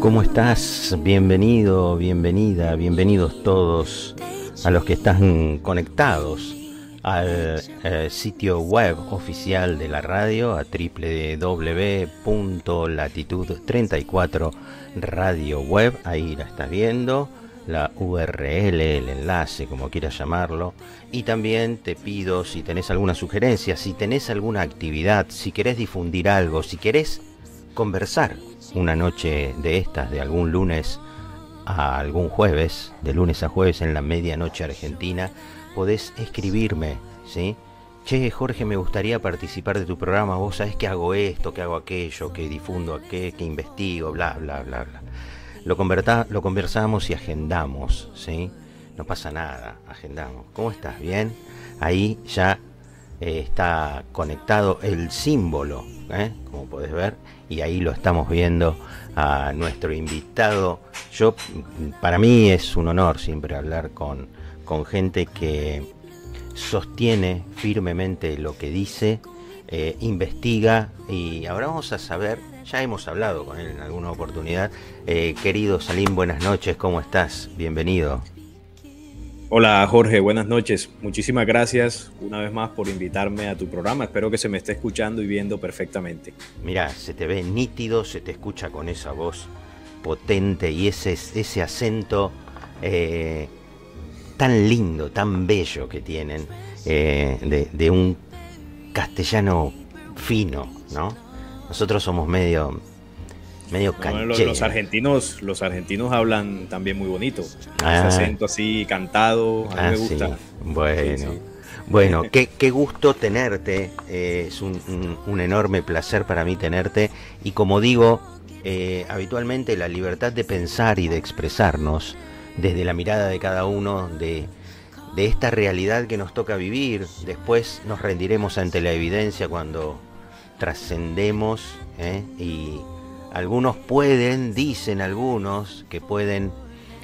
¿Cómo estás? Bienvenido, bienvenida, bienvenidos todos a los que están conectados al sitio web oficial de la radio, a www.latitud34 Radio Web. Ahí la estás viendo, la URL, el enlace, como quieras llamarlo. Y también te pido, si tenés alguna sugerencia, si tenés alguna actividad, si querés difundir algo, si querés conversar una noche de estas, de algún lunes a algún jueves, de lunes a jueves en la medianoche argentina, podés escribirme, ¿sí? Che, Jorge, me gustaría participar de tu programa, vos sabés que hago esto, que hago aquello, que difundo aquello, que investigo, bla, bla, bla, bla. Lo conversamos y agendamos, ¿sí? No pasa nada, agendamos. ¿Cómo estás? ¿Bien? Ahí ya está conectado el símbolo, como podés ver, y ahí lo estamos viendo a nuestro invitado. Para mí es un honor siempre hablar con gente que sostiene firmemente lo que dice, investiga, y ahora vamos a saber, ya hemos hablado con él en alguna oportunidad. Querido Salim, buenas noches, ¿cómo estás? Bienvenido. Hola Jorge, buenas noches. Muchísimas gracias una vez más por invitarme a tu programa. Espero que se me esté escuchando y viendo perfectamente. Mirá, se te ve nítido, se te escucha con esa voz potente y ese acento tan lindo, tan bello que tienen, de un castellano fino, ¿no? Nosotros somos medio cancheros. Los argentinos hablan también muy bonito. Ese acento así cantado, a mí me gusta. Sí. Bueno, sí. Bueno, qué gusto tenerte. Es un enorme placer para mí tenerte. Y como digo, habitualmente la libertad de pensar y de expresarnos desde la mirada de cada uno de esta realidad que nos toca vivir. Después nos rendiremos ante la evidencia cuando trascendemos, y algunos dicen algunos que pueden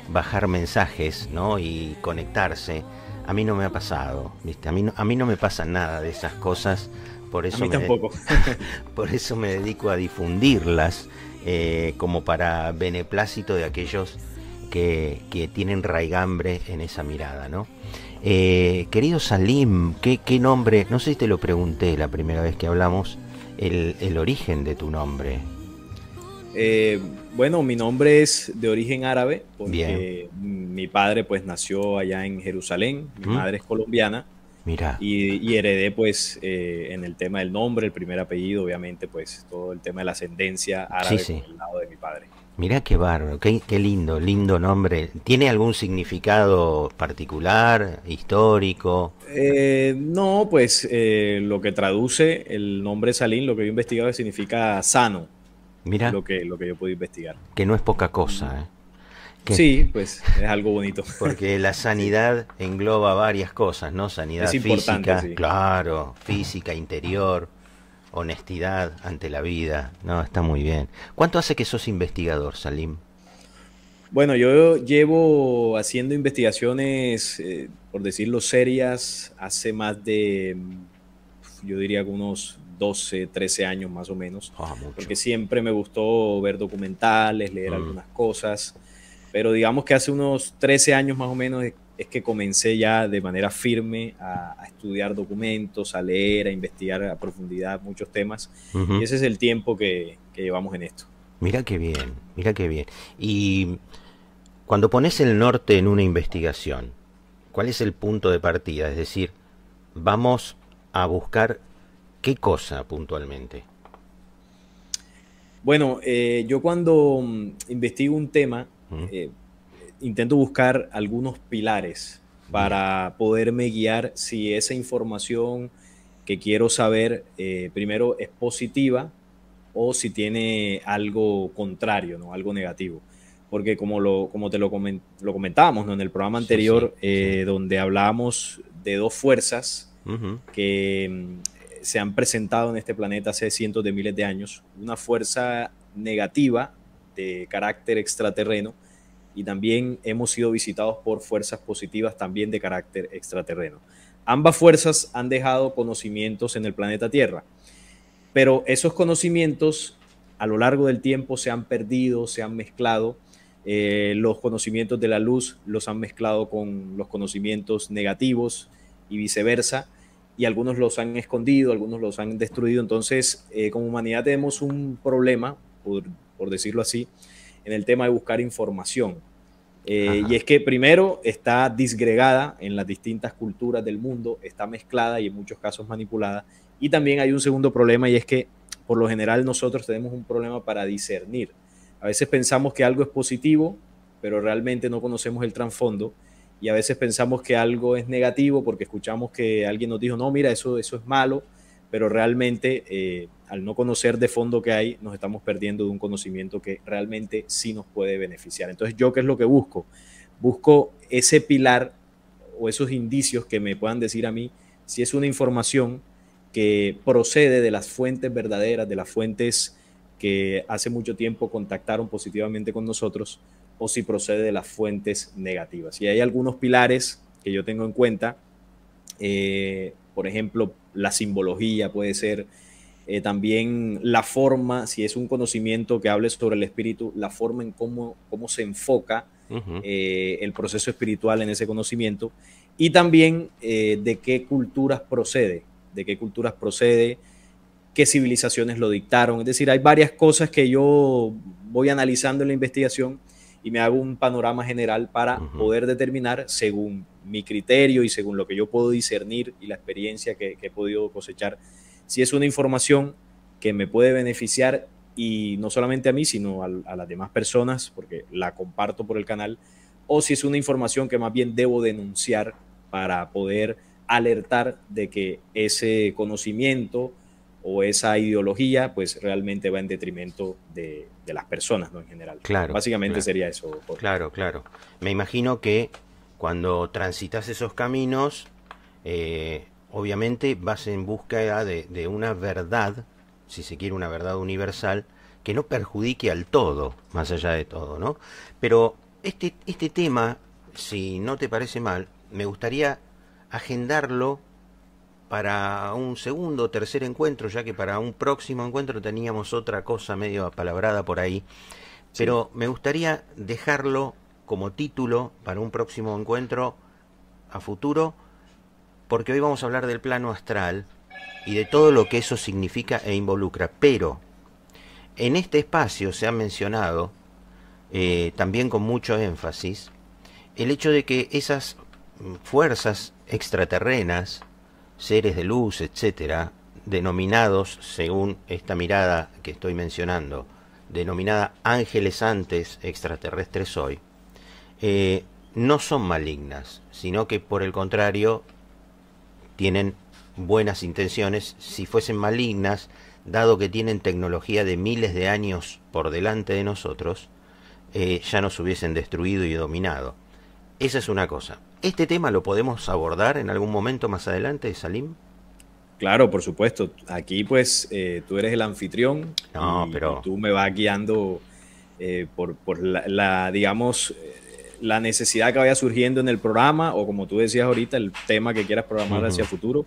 bajar mensajes, ¿no? Y conectarse. A mí no me ha pasado, ¿viste? A mí no me pasa nada de esas cosas, por eso a mí tampoco. Por eso me dedico a difundirlas, como para beneplácito de aquellos que tienen raigambre en esa mirada, ¿no? Querido Salim, ¿qué nombre? No sé si te lo pregunté la primera vez que hablamos, el origen de tu nombre. Bueno, mi nombre es de origen árabe porque Bien. Mi padre pues nació allá en Jerusalén, mi madre es colombiana. Mirá. Y heredé pues en el tema del nombre, el primer apellido, obviamente pues todo el tema de la ascendencia árabe, Sí. por el lado de mi padre. Mirá qué bárbaro, qué lindo nombre. ¿Tiene algún significado particular, histórico? No, pues lo que traduce el nombre Salim, lo que yo he investigado significa sano. Mirá, Lo que yo puedo investigar. que no es poca cosa, Sí, pues es algo bonito. Porque la sanidad engloba varias cosas, ¿no? Sanidad Es importante, física, sí. claro, física, interior, honestidad ante la vida. No, está muy bien. ¿Cuánto hace que sos investigador, Salim? Bueno, yo llevo haciendo investigaciones, por decirlo serias, hace más de, yo diría que unos 12, 13 años más o menos, Mucho. porque siempre me gustó ver documentales, leer algunas cosas, pero digamos que hace unos 13 años más o menos es que comencé ya de manera firme a estudiar documentos, a leer, a investigar a profundidad muchos temas, y ese es el tiempo que llevamos en esto. Mira qué bien, mira qué bien. Y cuando pones el norte en una investigación, ¿cuál es el punto de partida? Es decir, vamos a buscar qué cosa puntualmente. Bueno, yo cuando investigo un tema, intento buscar algunos pilares para poderme guiar si esa información que quiero saber primero es positiva o si tiene algo contrario, ¿no? Algo negativo. Porque como te lo comentábamos, ¿no? En el programa anterior, donde hablábamos de dos fuerzas que se han presentado en este planeta hace cientos de miles de años, una fuerza negativa de carácter extraterreno y también hemos sido visitados por fuerzas positivas también de carácter extraterreno. Ambas fuerzas han dejado conocimientos en el planeta Tierra, pero esos conocimientos a lo largo del tiempo se han perdido, se han mezclado. Los conocimientos de la luz los han mezclado con los conocimientos negativos y viceversa, y algunos los han escondido, algunos los han destruido. Entonces, como humanidad tenemos un problema, por decirlo así, en el tema de buscar información. Y es que primero está disgregada en las distintas culturas del mundo, está mezclada y en muchos casos manipulada. Y también hay un segundo problema, y es que por lo general nosotros tenemos un problema para discernir. A veces pensamos que algo es positivo, pero realmente no conocemos el trasfondo. Y a veces pensamos que algo es negativo porque escuchamos que alguien nos dijo, no, mira, eso es malo, pero realmente al no conocer de fondo qué hay, nos estamos perdiendo de un conocimiento que realmente sí nos puede beneficiar. Entonces, ¿yo qué es lo que busco? Busco ese pilar o esos indicios que me puedan decir a mí si es una información que procede de las fuentes verdaderas, de las fuentes que hace mucho tiempo contactaron positivamente con nosotros, o si procede de las fuentes negativas. Y hay algunos pilares que yo tengo en cuenta, por ejemplo, la simbología puede ser, también la forma, si es un conocimiento que hable sobre el espíritu, la forma en cómo se enfoca el proceso espiritual en ese conocimiento, y también de qué culturas procede, qué civilizaciones lo dictaron. Es decir, hay varias cosas que yo voy analizando en la investigación y me hago un panorama general para poder determinar, según mi criterio y según lo que yo puedo discernir y la experiencia que he podido cosechar, si es una información que me puede beneficiar, y no solamente a mí, sino a las demás personas, porque la comparto por el canal, o si es una información que más bien debo denunciar para poder alertar de que ese conocimiento o esa ideología pues realmente va en detrimento de las personas, ¿no? En general. Claro. Básicamente Claro. sería eso, Jorge. Claro. Me imagino que cuando transitas esos caminos, obviamente vas en búsqueda de una verdad, si se quiere una verdad universal, que no perjudique al todo, más allá de todo, ¿no? Pero este tema, si no te parece mal, me gustaría agendarlo para un segundo o tercer encuentro, ya que para un próximo encuentro teníamos otra cosa medio apalabrada por ahí. Pero sí, me gustaría dejarlo como título para un próximo encuentro a futuro, porque hoy vamos a hablar del plano astral y de todo lo que eso significa e involucra. Pero en este espacio se ha mencionado, también con mucho énfasis, el hecho de que esas fuerzas extraterrenas, seres de luz, etcétera, denominados, según esta mirada que estoy mencionando, denominada ángeles antes, extraterrestres hoy, no son malignas, sino que por el contrario tienen buenas intenciones. Si fuesen malignas, dado que tienen tecnología de miles de años por delante de nosotros, ya nos hubiesen destruido y dominado. Esa es una cosa. ¿Este tema lo podemos abordar en algún momento más adelante, Salim? Claro, por supuesto. Aquí pues tú eres el anfitrión, No, y pero tú me vas guiando por digamos, la necesidad que vaya surgiendo en el programa, o como tú decías ahorita, el tema que quieras programar hacia el futuro.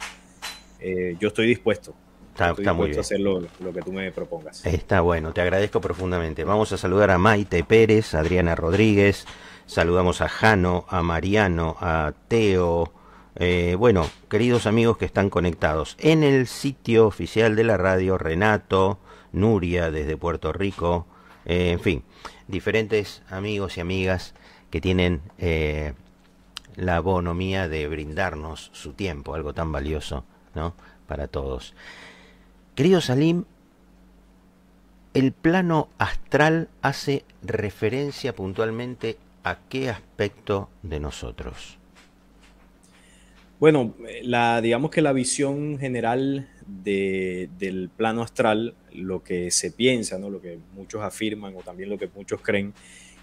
Yo estoy dispuesto. Está muy A bien. hacer lo que tú me propongas. Está bueno, te agradezco profundamente. Vamos a saludar a Maite Pérez, a Adriana Rodríguez, saludamos a Jano, a Mariano, a Teo. Bueno, queridos amigos que están conectados en el sitio oficial de la radio, Renato, Nuria desde Puerto Rico, en fin, diferentes amigos y amigas que tienen la bonomía de brindarnos su tiempo, algo tan valioso, ¿no? Para todos. Querido Salim, el plano astral hace referencia puntualmente a qué aspecto de nosotros. Bueno, digamos que la visión general del plano astral, lo que se piensa, ¿no? Lo que muchos afirman o también lo que muchos creen,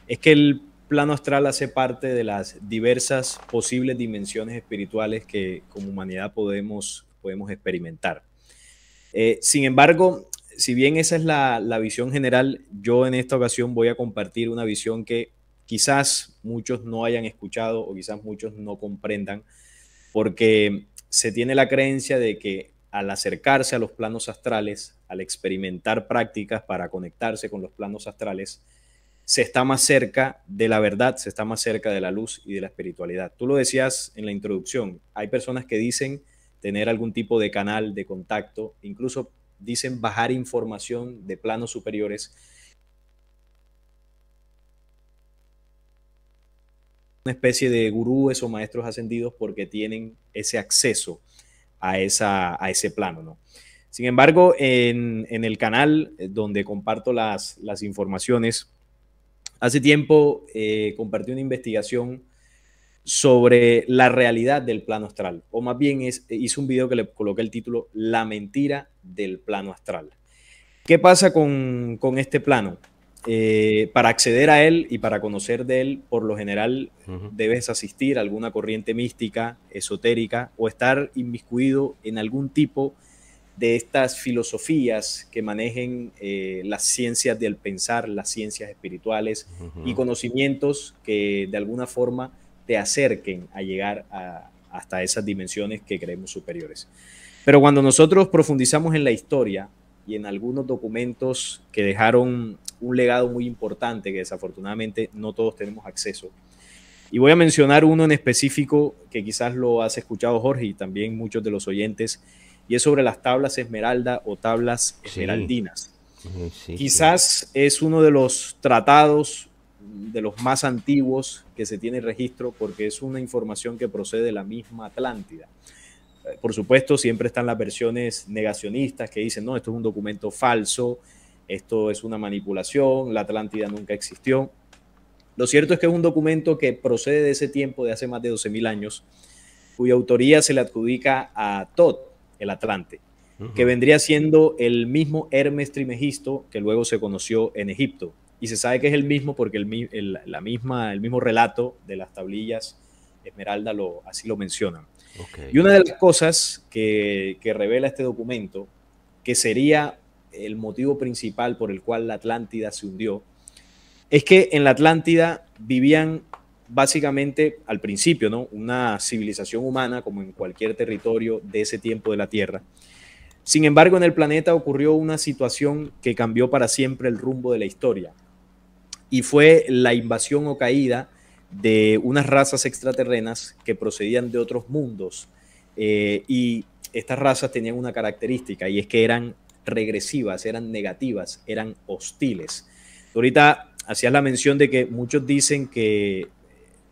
es que el plano astral hace parte de las diversas posibles dimensiones espirituales que como humanidad podemos experimentar. Sin embargo, si bien esa es la visión general, yo en esta ocasión voy a compartir una visión que quizás muchos no hayan escuchado o quizás muchos no comprendan, porque se tiene la creencia de que al acercarse a los planos astrales, al experimentar prácticas para conectarse con los planos astrales, se está más cerca de la verdad, se está más cerca de la luz y de la espiritualidad. Tú lo decías en la introducción, hay personas que dicen tener algún tipo de canal de contacto, incluso dicen bajar información de planos superiores. Una especie de gurúes o maestros ascendidos porque tienen ese acceso a ese plano, ¿no? Sin embargo, en el canal donde comparto las informaciones, hace tiempo compartí una investigación sobre la realidad del plano astral, o más bien hice un video que le coloqué el título La mentira del plano astral. ¿Qué pasa con este plano? Para acceder a él y para conocer de él, por lo general debes asistir a alguna corriente mística, esotérica, o estar inmiscuido en algún tipo de estas filosofías que manejen las ciencias del pensar, las ciencias espirituales y conocimientos que de alguna forma te acerquen a llegar hasta esas dimensiones que creemos superiores. Pero cuando nosotros profundizamos en la historia y en algunos documentos que dejaron un legado muy importante que desafortunadamente no todos tenemos acceso, y voy a mencionar uno en específico que quizás lo has escuchado, Jorge, y también muchos de los oyentes, y es sobre las tablas esmeralda o tablas esmeraldinas. Sí, quizás es uno de los tratados de los más antiguos que se tiene registro porque es una información que procede de la misma Atlántida. Por supuesto, siempre están las versiones negacionistas que dicen, no, esto es un documento falso, esto es una manipulación, la Atlántida nunca existió. Lo cierto es que es un documento que procede de ese tiempo, de hace más de 12.000 años, cuya autoría se le adjudica a Tot, el Atlante, que vendría siendo el mismo Hermes Trismegisto que luego se conoció en Egipto. Y se sabe que es el mismo porque el mismo relato de las tablillas esmeralda así lo mencionan. Y una de las cosas que revela este documento, que sería el motivo principal por el cual la Atlántida se hundió, es que en la Atlántida vivían básicamente al principio, ¿no?, una civilización humana como en cualquier territorio de ese tiempo de la Tierra. Sin embargo, en el planeta ocurrió una situación que cambió para siempre el rumbo de la historia y fue la invasión o caída de unas razas extraterrenas que procedían de otros mundos y estas razas tenían una característica y es que eran regresivas, eran negativas, eran hostiles. Ahorita hacías la mención de que muchos dicen que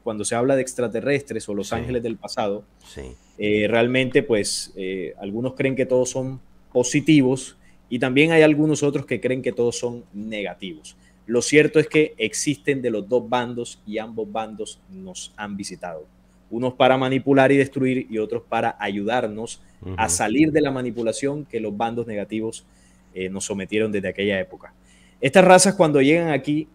cuando se habla de extraterrestres o los ángeles del pasado, realmente pues algunos creen que todos son positivos y también hay algunos otros que creen que todos son negativos. Lo cierto es que existen de los dos bandos y ambos bandos nos han visitado. Unos para manipular y destruir y otros para ayudarnos a salir de la manipulación que los bandos negativos nos sometieron desde aquella época. Estas razas cuando llegan aquí,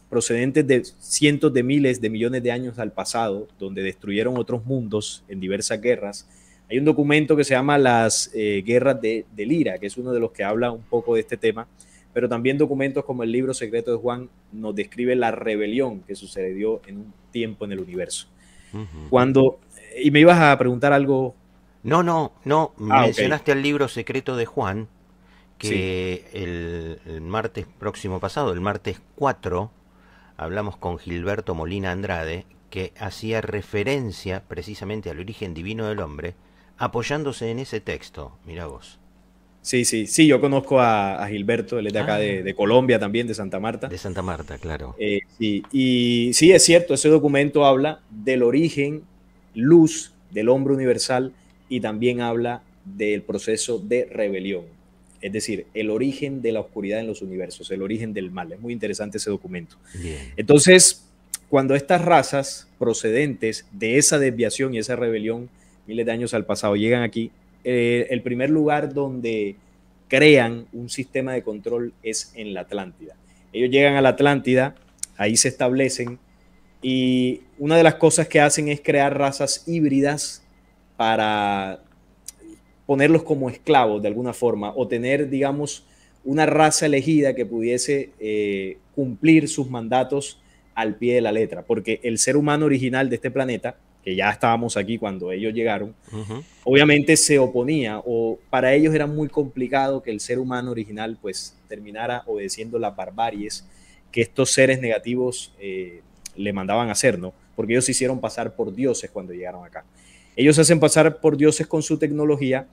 procedentes de cientos de miles de millones de años al pasado, donde destruyeron otros mundos en diversas guerras, hay un documento que se llama las guerras de Lira, que es uno de los que habla un poco de este tema, pero también documentos como el libro secreto de Juan nos describe la rebelión que sucedió en un tiempo en el universo. Y me ibas a preguntar algo. No, mencionaste el libro secreto de Juan, que el martes próximo pasado, el martes 4, hablamos con Gilberto Molina Andrade, que hacía referencia precisamente al origen divino del hombre, apoyándose en ese texto. Mirá vos. Sí, yo conozco a Gilberto, él es de acá de Colombia también, de Santa Marta. De Santa Marta, claro. Y sí, es cierto, ese documento habla del origen, luz del hombre universal y también habla del proceso de rebelión. Es decir, el origen de la oscuridad en los universos, el origen del mal. Es muy interesante ese documento. Bien. Entonces, cuando estas razas procedentes de esa desviación y esa rebelión, miles de años al pasado, llegan aquí, el primer lugar donde crean un sistema de control es en la Atlántida. Ellos llegan a la Atlántida, ahí se establecen y una de las cosas que hacen es crear razas híbridas para ponerlos como esclavos de alguna forma o tener, digamos, una raza elegida que pudiese cumplir sus mandatos al pie de la letra, porque el ser humano original de este planeta que ya estábamos aquí cuando ellos llegaron, obviamente se oponía, o para ellos era muy complicado que el ser humano original pues terminara obedeciendo las barbaries que estos seres negativos le mandaban hacer, ¿no? Porque ellos se hicieron pasar por dioses cuando llegaron acá. Ellos se hacen pasar por dioses con su tecnología,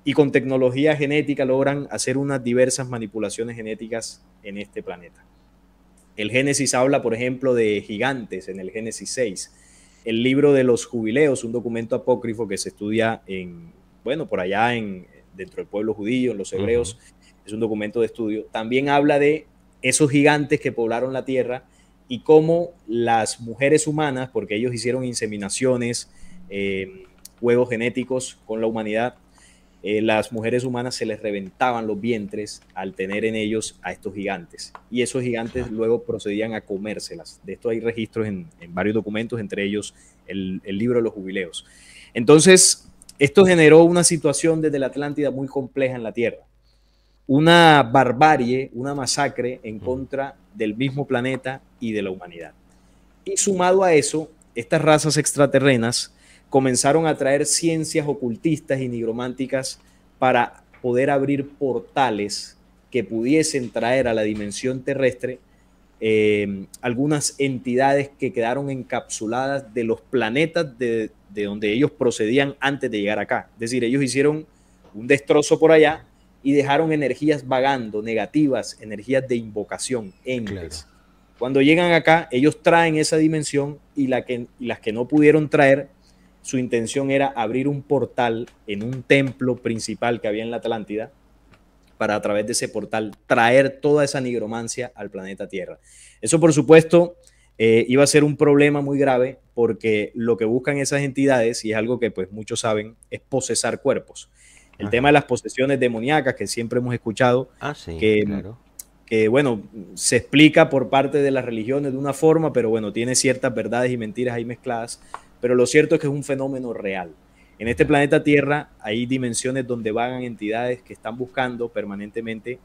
y con tecnología genética logran hacer unas diversas manipulaciones genéticas en este planeta. El Génesis habla, por ejemplo, de gigantes en el Génesis 6. El libro de los jubileos, un documento apócrifo que se estudia por allá dentro del pueblo judío, en los hebreos, es un documento de estudio. También habla de esos gigantes que poblaron la tierra y cómo las mujeres humanas, porque ellos hicieron inseminaciones, juegos genéticos con la humanidad, las mujeres humanas se les reventaban los vientres al tener en ellos a estos gigantes, y esos gigantes luego procedían a comérselas. De esto hay registros en varios documentos, entre ellos el libro de los jubileos. Entonces, esto generó una situación desde la Atlántida muy compleja en la Tierra, una barbarie, una masacre en contra del mismo planeta y de la humanidad. Y sumado a eso, estas razas extraterrenas comenzaron a traer ciencias ocultistas y nigrománticas para poder abrir portales que pudiesen traer a la dimensión terrestre algunas entidades que quedaron encapsuladas de los planetas de donde ellos procedían antes de llegar acá. Es decir, ellos hicieron un destrozo por allá y dejaron energías vagando, negativas, energías de invocación, entes. Claro. Cuando llegan acá, ellos traen esa dimensión, y las que no pudieron traer, su intención era abrir un portal en un templo principal que había en la Atlántida, para a través de ese portal traer toda esa nigromancia al planeta Tierra. Eso, por supuesto, iba a ser un problema muy grave, porque lo que buscan esas entidades, y es algo que pues muchos saben, es posesar cuerpos. El tema de las posesiones demoníacas, que siempre hemos escuchado, que bueno, se explica por parte de las religiones de una forma, pero bueno, tiene ciertas verdades y mentiras ahí mezcladas. Pero lo cierto es que es un fenómeno real. En este planeta Tierra hay dimensiones donde vagan entidades que están buscando permanentemente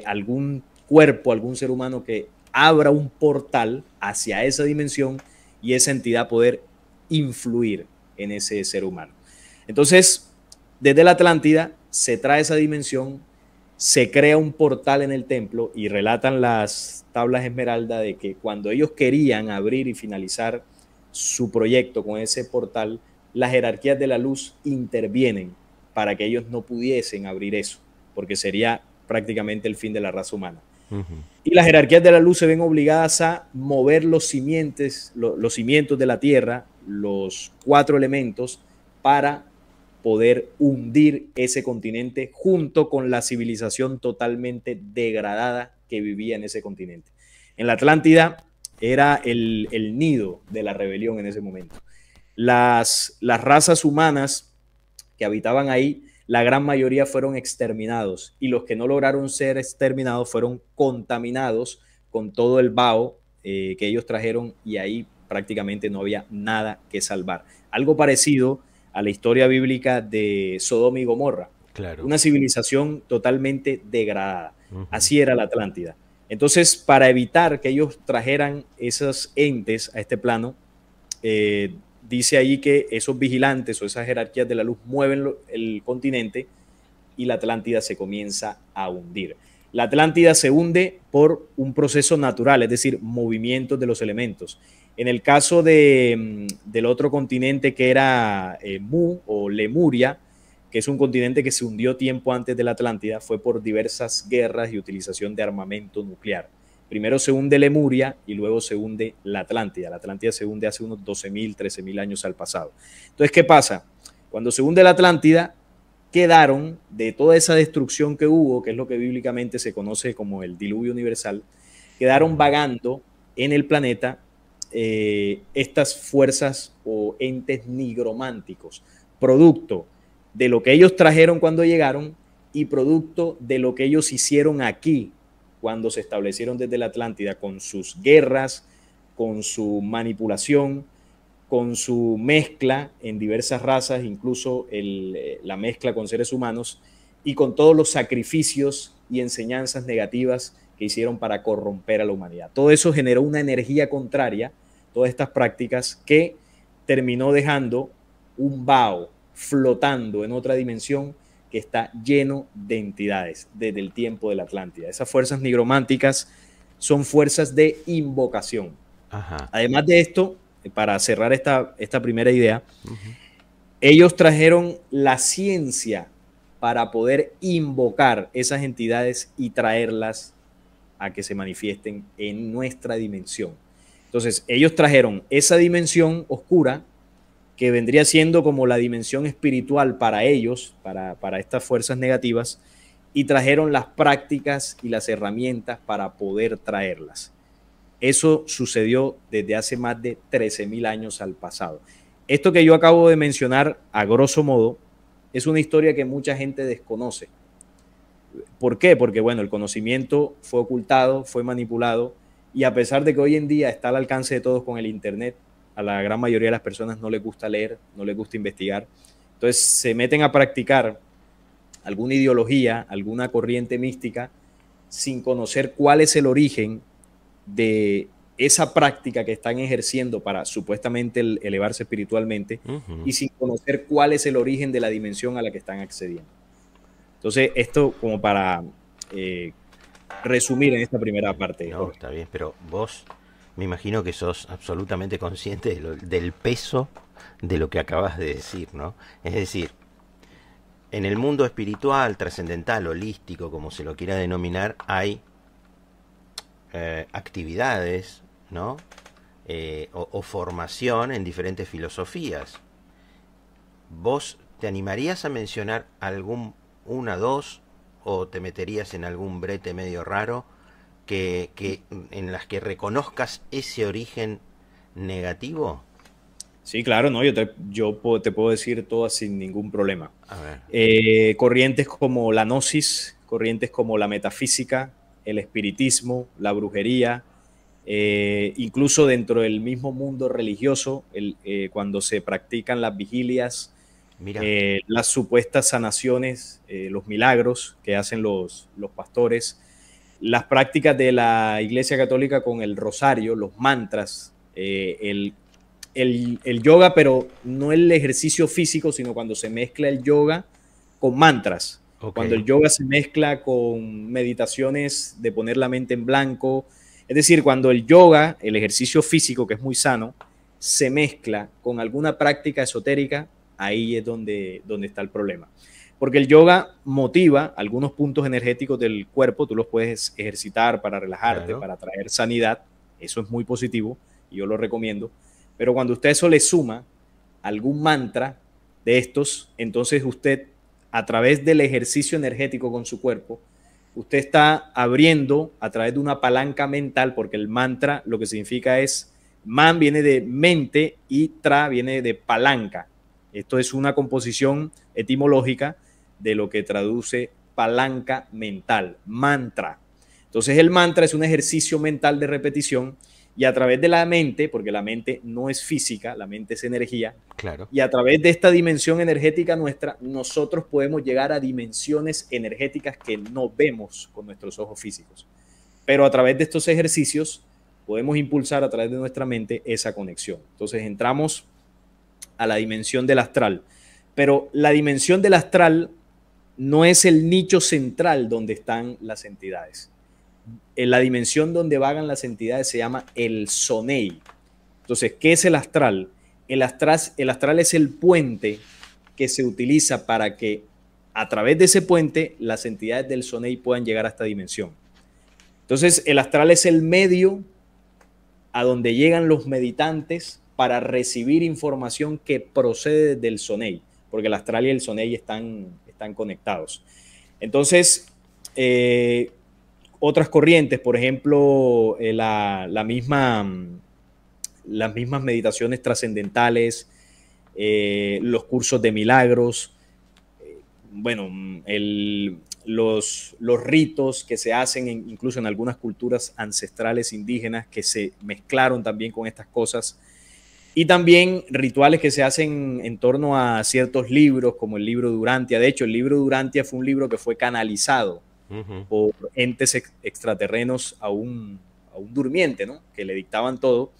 algún cuerpo, algún ser humano que abra un portal hacia esa dimensión, y esa entidad poder influir en ese ser humano. Entonces, desde la Atlántida se trae esa dimensión, se crea un portal en el templo, y relatan las tablas esmeralda de que cuando ellos querían abrir y finalizar su proyecto con ese portal, las jerarquías de la luz intervienen para que ellos no pudiesen abrir eso, porque sería prácticamente el fin de la raza humana. Y las jerarquías de la luz se ven obligadas a mover los cimientos de la Tierra, los 4 elementos, para poder hundir ese continente junto con la civilización totalmente degradada que vivía en ese continente. En la Atlántida era el nido de la rebelión en ese momento. Las razas humanas que habitaban ahí, la gran mayoría fueron exterminados, y los que no lograron ser exterminados fueron contaminados con todo el vaho que ellos trajeron, y ahí prácticamente no había nada que salvar. Algo parecido a la historia bíblica de Sodoma y Gomorra. Claro. Una civilización totalmente degradada. Así era la Atlántida. Entonces, para evitar que ellos trajeran esos entes a este plano, dice ahí que esos vigilantes o esas jerarquías de la luz mueven el continente, y la Atlántida se comienza a hundir. La Atlántida se hunde por un proceso natural, es decir, movimientos de los elementos. En el caso del otro continente, que era Mu o Lemuria, que es un continente que se hundió tiempo antes de la Atlántida, fue por diversas guerras y utilización de armamento nuclear. Primero se hunde Lemuria y luego se hunde la Atlántida. La Atlántida se hunde hace unos 12.000, 13.000 años al pasado. Entonces, ¿qué pasa? Cuando se hunde la Atlántida, quedaron de toda esa destrucción que hubo, que es lo que bíblicamente se conoce como el diluvio universal, quedaron vagando en el planeta estas fuerzas o entes nigrománticos, producto de lo que ellos trajeron cuando llegaron y producto de lo que ellos hicieron aquí cuando se establecieron desde la Atlántida, con sus guerras, con su manipulación, con su mezcla en diversas razas, incluso la mezcla con seres humanos, y con todos los sacrificios y enseñanzas negativas que hicieron para corromper a la humanidad. Todo eso generó una energía contraria, todas estas prácticas que terminó dejando un vaho flotando en otra dimensión que está lleno de entidades desde el tiempo de la Atlántida. Esas fuerzas nigrománticas son fuerzas de invocación. Ajá. Además de esto, para cerrar esta primera idea, ellos trajeron la ciencia para poder invocar esas entidades y traerlas a que se manifiesten en nuestra dimensión. Entonces, ellos trajeron esa dimensión oscura que vendría siendo como la dimensión espiritual para ellos, para estas fuerzas negativas, y trajeron las prácticas y las herramientas para poder traerlas. Eso sucedió desde hace más de 13.000 años al pasado. Esto que yo acabo de mencionar, a grosso modo, es una historia que mucha gente desconoce. ¿Por qué? Porque, bueno, el conocimiento fue ocultado, fue manipulado, y a pesar de que hoy en día está al alcance de todos con el Internet, a la gran mayoría de las personas no les gusta leer, no les gusta investigar. Entonces se meten a practicar alguna ideología, alguna corriente mística, sin conocer cuál es el origen de esa práctica que están ejerciendo para supuestamente elevarse espiritualmente, y sin conocer cuál es el origen de la dimensión a la que están accediendo. Entonces, esto como para resumir en esta primera parte. No, está bien, pero vos me imagino que sos absolutamente consciente del peso de lo que acabas de decir, ¿no? Es decir, en el mundo espiritual, trascendental, holístico, como se lo quiera denominar, hay actividades, ¿no? O formación en diferentes filosofías. ¿Vos te animarías a mencionar una, dos, o te meterías en algún brete medio raro en las que reconozcas ese origen negativo? Sí, claro, no, yo te puedo decir todas sin ningún problema. A ver. Corrientes como la gnosis, corrientes como la metafísica, el espiritismo, la brujería, incluso dentro del mismo mundo religioso, cuando se practican las vigilias, las supuestas sanaciones, los milagros que hacen los pastores, las prácticas de la Iglesia Católica con el rosario, los mantras, el yoga, pero no el ejercicio físico, sino cuando se mezcla el yoga con mantras. Okay. Cuando el yoga se mezcla con meditaciones de poner la mente en blanco. Es decir, cuando el yoga, el ejercicio físico, que es muy sano, se mezcla con alguna práctica esotérica, ahí es donde está el problema. Porque el yoga motiva algunos puntos energéticos del cuerpo, tú los puedes ejercitar para relajarte, claro, para traer sanidad, eso es muy positivo y yo lo recomiendo. Pero cuando usted eso le suma algún mantra de estos, entonces usted, a través del ejercicio energético con su cuerpo, usted está abriendo a través de una palanca mental, porque el mantra lo que significa es, man viene de mente y tra viene de palanca. Esto es una composición etimológica de lo que traduce palanca mental, mantra. Entonces el mantra es un ejercicio mental de repetición, y a través de la mente, porque la mente no es física, la mente es energía, claro, y a través de esta dimensión energética nuestra, nosotros podemos llegar a dimensiones energéticas que no vemos con nuestros ojos físicos. Pero a través de estos ejercicios podemos impulsar a través de nuestra mente esa conexión. Entonces entramos a la dimensión del astral. Pero la dimensión del astral no es el nicho central donde están las entidades. En la dimensión donde vagan las entidades se llama el Sonei. Entonces, ¿qué es el astral? El astral es el puente que se utiliza para que a través de ese puente las entidades del Sonei puedan llegar a esta dimensión. Entonces, el astral es el medio a donde llegan los meditantes para recibir información que procede del Sonei, porque el astral y el Sonei están conectados. Entonces, otras corrientes, por ejemplo, las mismas meditaciones trascendentales, los cursos de milagros, bueno, los ritos que se hacen incluso en algunas culturas ancestrales indígenas que se mezclaron también con estas cosas, y también rituales que se hacen en torno a ciertos libros, como el libro de Urantia. De hecho, el libro de Urantia fue un libro que fue canalizado por entes extraterrenos a un durmiente, ¿no? Que le dictaban todo.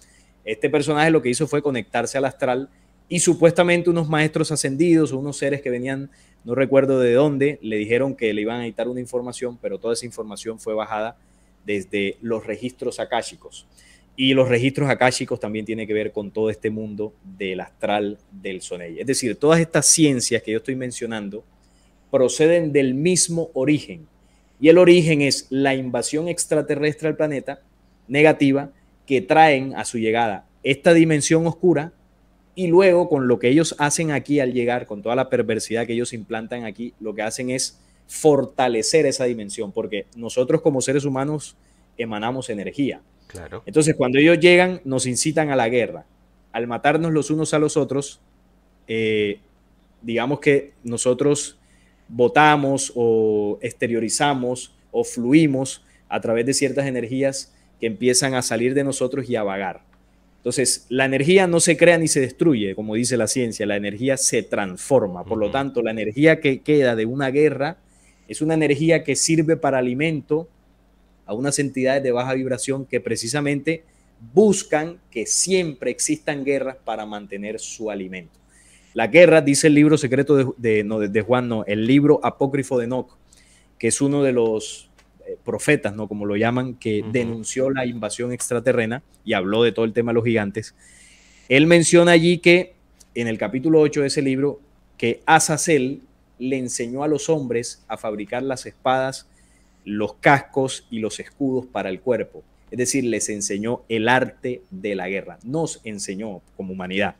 Este personaje lo que hizo fue conectarse al astral y supuestamente unos maestros ascendidos o unos seres que venían, no recuerdo de dónde, le dijeron que le iban a dictar una información, pero toda esa información fue bajada desde los registros akáshicos. Y los registros akáshicos también tienen que ver con todo este mundo del astral del Sonei. Es decir, todas estas ciencias que yo estoy mencionando proceden del mismo origen. Y el origen es la invasión extraterrestre al planeta negativa que traen a su llegada esta dimensión oscura y luego con lo que ellos hacen aquí al llegar, con toda la perversidad que ellos implantan aquí, lo que hacen es fortalecer esa dimensión, porque nosotros como seres humanos emanamos energía. Claro. Entonces, cuando ellos llegan, nos incitan a la guerra. Al matarnos los unos a los otros, digamos que nosotros votamos o exteriorizamos o fluimos a través de ciertas energías que empiezan a salir de nosotros y a vagar. Entonces, la energía no se crea ni se destruye, como dice la ciencia, la energía se transforma. Por lo tanto, la energía que queda de una guerra es una energía que sirve para alimento a unas entidades de baja vibración que precisamente buscan que siempre existan guerras para mantener su alimento. La guerra, dice el libro secreto de Juan, no, el libro apócrifo de Enoch, que es uno de los profetas, ¿no? Como lo llaman, que denunció la invasión extraterrena y habló de todo el tema de los gigantes. Él menciona allí que en el capítulo 8 de ese libro, que Azazel le enseñó a los hombres a fabricar las espadas, los cascos y los escudos para el cuerpo. Es decir, les enseñó el arte de la guerra, nos enseñó como humanidad.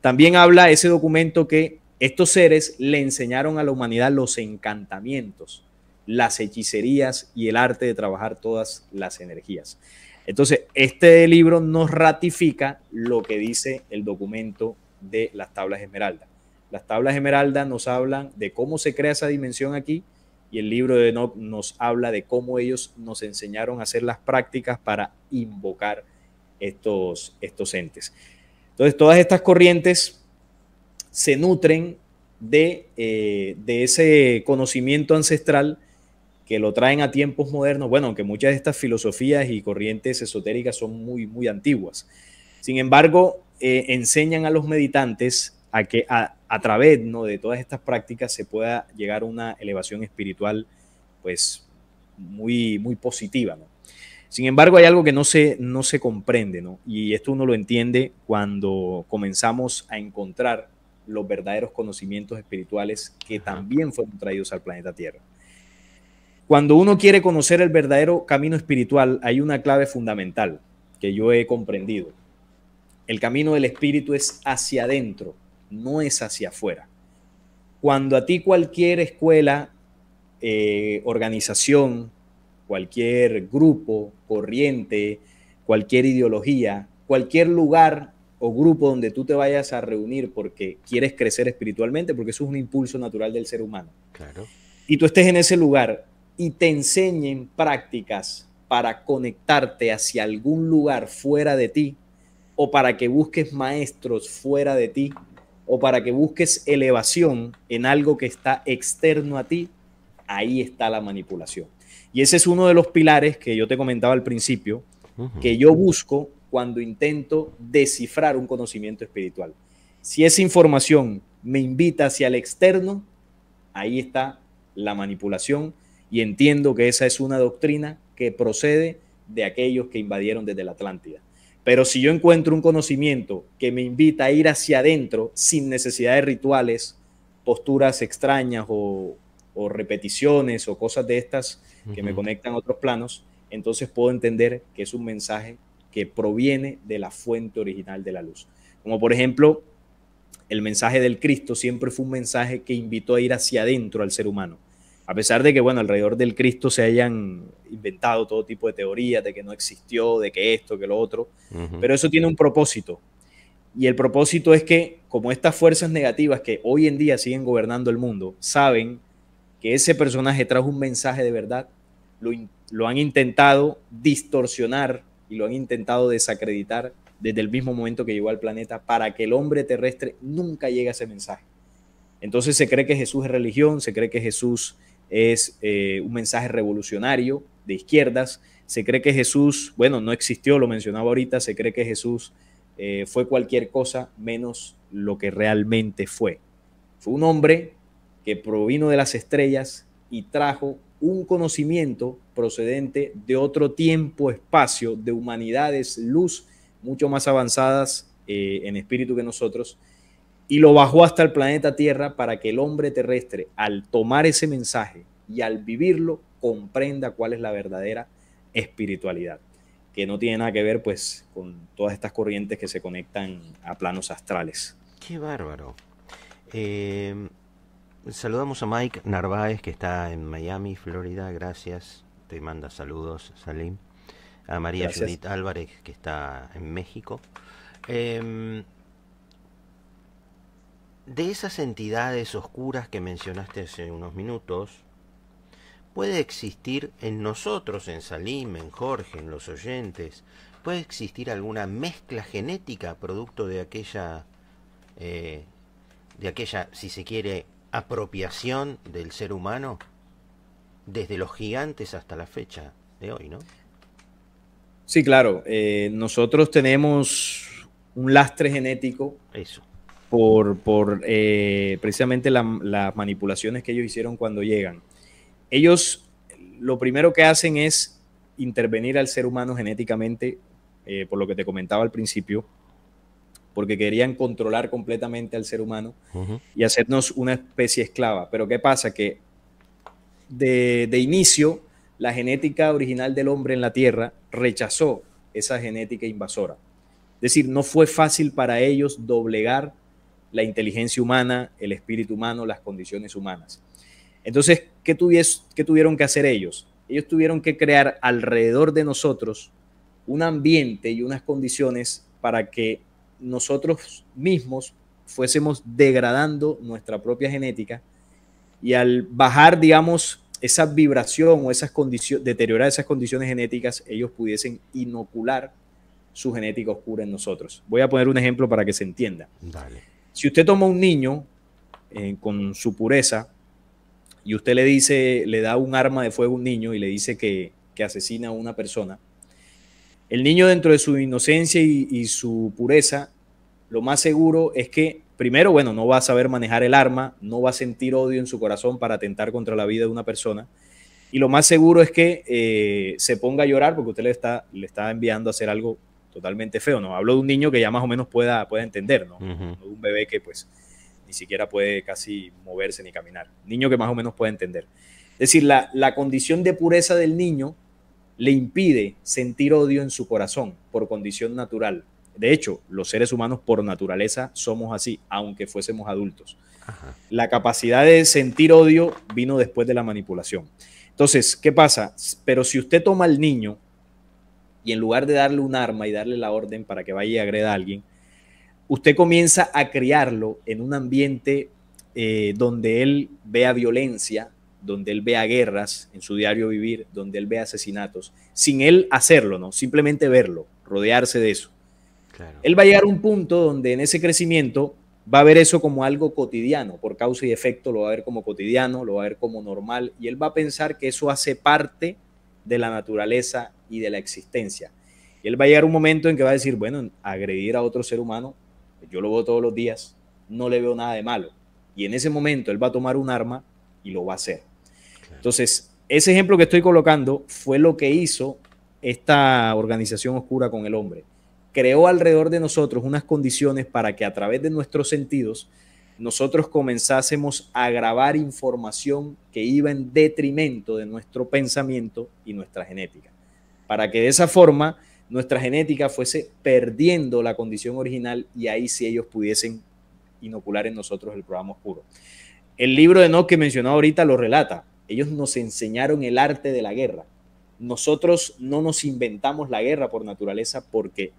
También habla ese documento que estos seres le enseñaron a la humanidad los encantamientos, las hechicerías y el arte de trabajar todas las energías. Entonces, este libro nos ratifica lo que dice el documento de las tablas esmeralda. Las tablas esmeralda nos hablan de cómo se crea esa dimensión aquí y el libro de Enoch nos habla de cómo ellos nos enseñaron a hacer las prácticas para invocar estos entes. Entonces, todas estas corrientes se nutren de ese conocimiento ancestral que lo traen a tiempos modernos. Bueno, aunque muchas de estas filosofías y corrientes esotéricas son muy, muy antiguas. Sin embargo, enseñan a los meditantes a que a través, ¿no?, de todas estas prácticas se pueda llegar a una elevación espiritual pues muy, muy positiva, ¿no? Sin embargo, hay algo que no se comprende, ¿no? Y esto uno lo entiende cuando comenzamos a encontrar los verdaderos conocimientos espirituales que también fueron traídos al planeta Tierra. Cuando uno quiere conocer el verdadero camino espiritual, hay una clave fundamental que yo he comprendido. El camino del espíritu es hacia adentro, no es hacia afuera. Cuando a ti cualquier escuela, organización, cualquier grupo, corriente, cualquier ideología, cualquier lugar o grupo donde tú te vayas a reunir porque quieres crecer espiritualmente, porque eso es un impulso natural del ser humano. Claro. Y tú estés en ese lugar y te enseñen prácticas para conectarte hacia algún lugar fuera de ti, o para que busques maestros fuera de ti, o para que busques elevación en algo que está externo a ti, ahí está la manipulación. Y ese es uno de los pilares que yo te comentaba al principio, que yo busco cuando intento descifrar un conocimiento espiritual. Si esa información me invita hacia el externo, ahí está la manipulación, y entiendo que esa es una doctrina que procede de aquellos que invadieron desde la Atlántida. Pero si yo encuentro un conocimiento que me invita a ir hacia adentro sin necesidad de rituales, posturas extrañas o repeticiones o cosas de estas que me conectan a otros planos, entonces puedo entender que es un mensaje que proviene de la fuente original de la luz. Como por ejemplo, el mensaje del Cristo siempre fue un mensaje que invitó a ir hacia adentro al ser humano. A pesar de que, bueno, alrededor del Cristo se hayan inventado todo tipo de teorías de que no existió, de que esto, que lo otro, pero eso tiene un propósito. Y el propósito es que, como estas fuerzas negativas que hoy en día siguen gobernando el mundo, saben que ese personaje trajo un mensaje de verdad, lo han intentado distorsionar y lo han intentado desacreditar desde el mismo momento que llegó al planeta para que el hombre terrestre nunca llegue a ese mensaje. Entonces se cree que Jesús es religión, se cree que Jesús es un mensaje revolucionario de izquierdas, se cree que Jesús, bueno, no existió, lo mencionaba ahorita, se cree que Jesús fue cualquier cosa menos lo que realmente fue. Fue un hombre que provino de las estrellas y trajo un conocimiento procedente de otro tiempo, espacio, de humanidades, luz, mucho más avanzadas en espíritu que nosotros, y lo bajó hasta el planeta Tierra para que el hombre terrestre, al tomar ese mensaje y al vivirlo, comprenda cuál es la verdadera espiritualidad, que no tiene nada que ver pues con todas estas corrientes que se conectan a planos astrales. Qué bárbaro. Saludamos a Mike Narváez, que está en Miami, Florida. Gracias. Te manda saludos, Salim. A María Gracias. Judith Álvarez, que está en México. De esas entidades oscuras que mencionaste hace unos minutos, ¿puede existir en nosotros, en Salim, en Jorge, en los oyentes, puede existir alguna mezcla genética producto de aquella, si se quiere, apropiación del ser humano desde los gigantes hasta la fecha de hoy, ¿no? Sí, claro. Nosotros tenemos un lastre genético. Eso. Por precisamente las manipulaciones que ellos hicieron cuando llegan. Ellos lo primero que hacen es intervenir al ser humano genéticamente, por lo que te comentaba al principio, porque querían controlar completamente al ser humano y hacernos una especie esclava. Pero ¿qué pasa? Que de inicio, la genética original del hombre en la Tierra rechazó esa genética invasora. Es decir, no fue fácil para ellos doblegar la inteligencia humana, el espíritu humano, las condiciones humanas. Entonces, ¿qué tuvieron que hacer ellos? Ellos tuvieron que crear alrededor de nosotros un ambiente y unas condiciones para que nosotros mismos fuésemos degradando nuestra propia genética, y al bajar, digamos, esa vibración o esas condiciones, deteriorar esas condiciones genéticas, ellos pudiesen inocular su genética oscura en nosotros. Voy a poner un ejemplo para que se entienda. Dale. Si usted toma a un niño con su pureza y usted le dice, le da un arma de fuego a un niño y le dice que asesina a una persona, el niño, dentro de su inocencia y su pureza, lo más seguro es que, primero, bueno, no va a saber manejar el arma, no va a sentir odio en su corazón para atentar contra la vida de una persona, y lo más seguro es que se ponga a llorar porque usted le está enviando a hacer algo totalmente feo. No hablo de un niño que ya más o menos pueda entender, ¿no? No de un bebé que pues ni siquiera puede casi moverse ni caminar. Niño que más o menos puede entender. Es decir, la condición de pureza del niño le impide sentir odio en su corazón por condición natural. De hecho, los seres humanos por naturaleza somos así, aunque fuésemos adultos. Ajá. La capacidad de sentir odio vino después de la manipulación. Entonces, ¿qué pasa? Pero si usted toma al niño y en lugar de darle un arma y darle la orden para que vaya y agreda a alguien, usted comienza a criarlo en un ambiente donde él vea violencia, donde él vea guerras en su diario vivir, donde él vea asesinatos, sin él hacerlo, ¿no? Simplemente verlo, rodearse de eso. Claro. Él va a llegar a un punto donde en ese crecimiento va a ver eso como algo cotidiano, por causa y efecto lo va a ver como cotidiano, lo va a ver como normal, y él va a pensar que eso hace parte de la naturaleza y de la existencia. Y él va a llegar un momento en que va a decir, bueno, agredir a otro ser humano, yo lo veo todos los días, no le veo nada de malo. Y en ese momento él va a tomar un arma y lo va a hacer. Claro. Entonces, ese ejemplo que estoy colocando fue lo que hizo esta organización oscura con el hombre. Creó alrededor de nosotros unas condiciones para que a través de nuestros sentidos nosotros comenzásemos a grabar información que iba en detrimento de nuestro pensamiento y nuestra genética, para que de esa forma nuestra genética fuese perdiendo la condición original y ahí sí ellos pudiesen inocular en nosotros el programa oscuro. El libro de Enoch que mencionaba ahorita lo relata. Ellos nos enseñaron el arte de la guerra. Nosotros no nos inventamos la guerra por naturaleza porque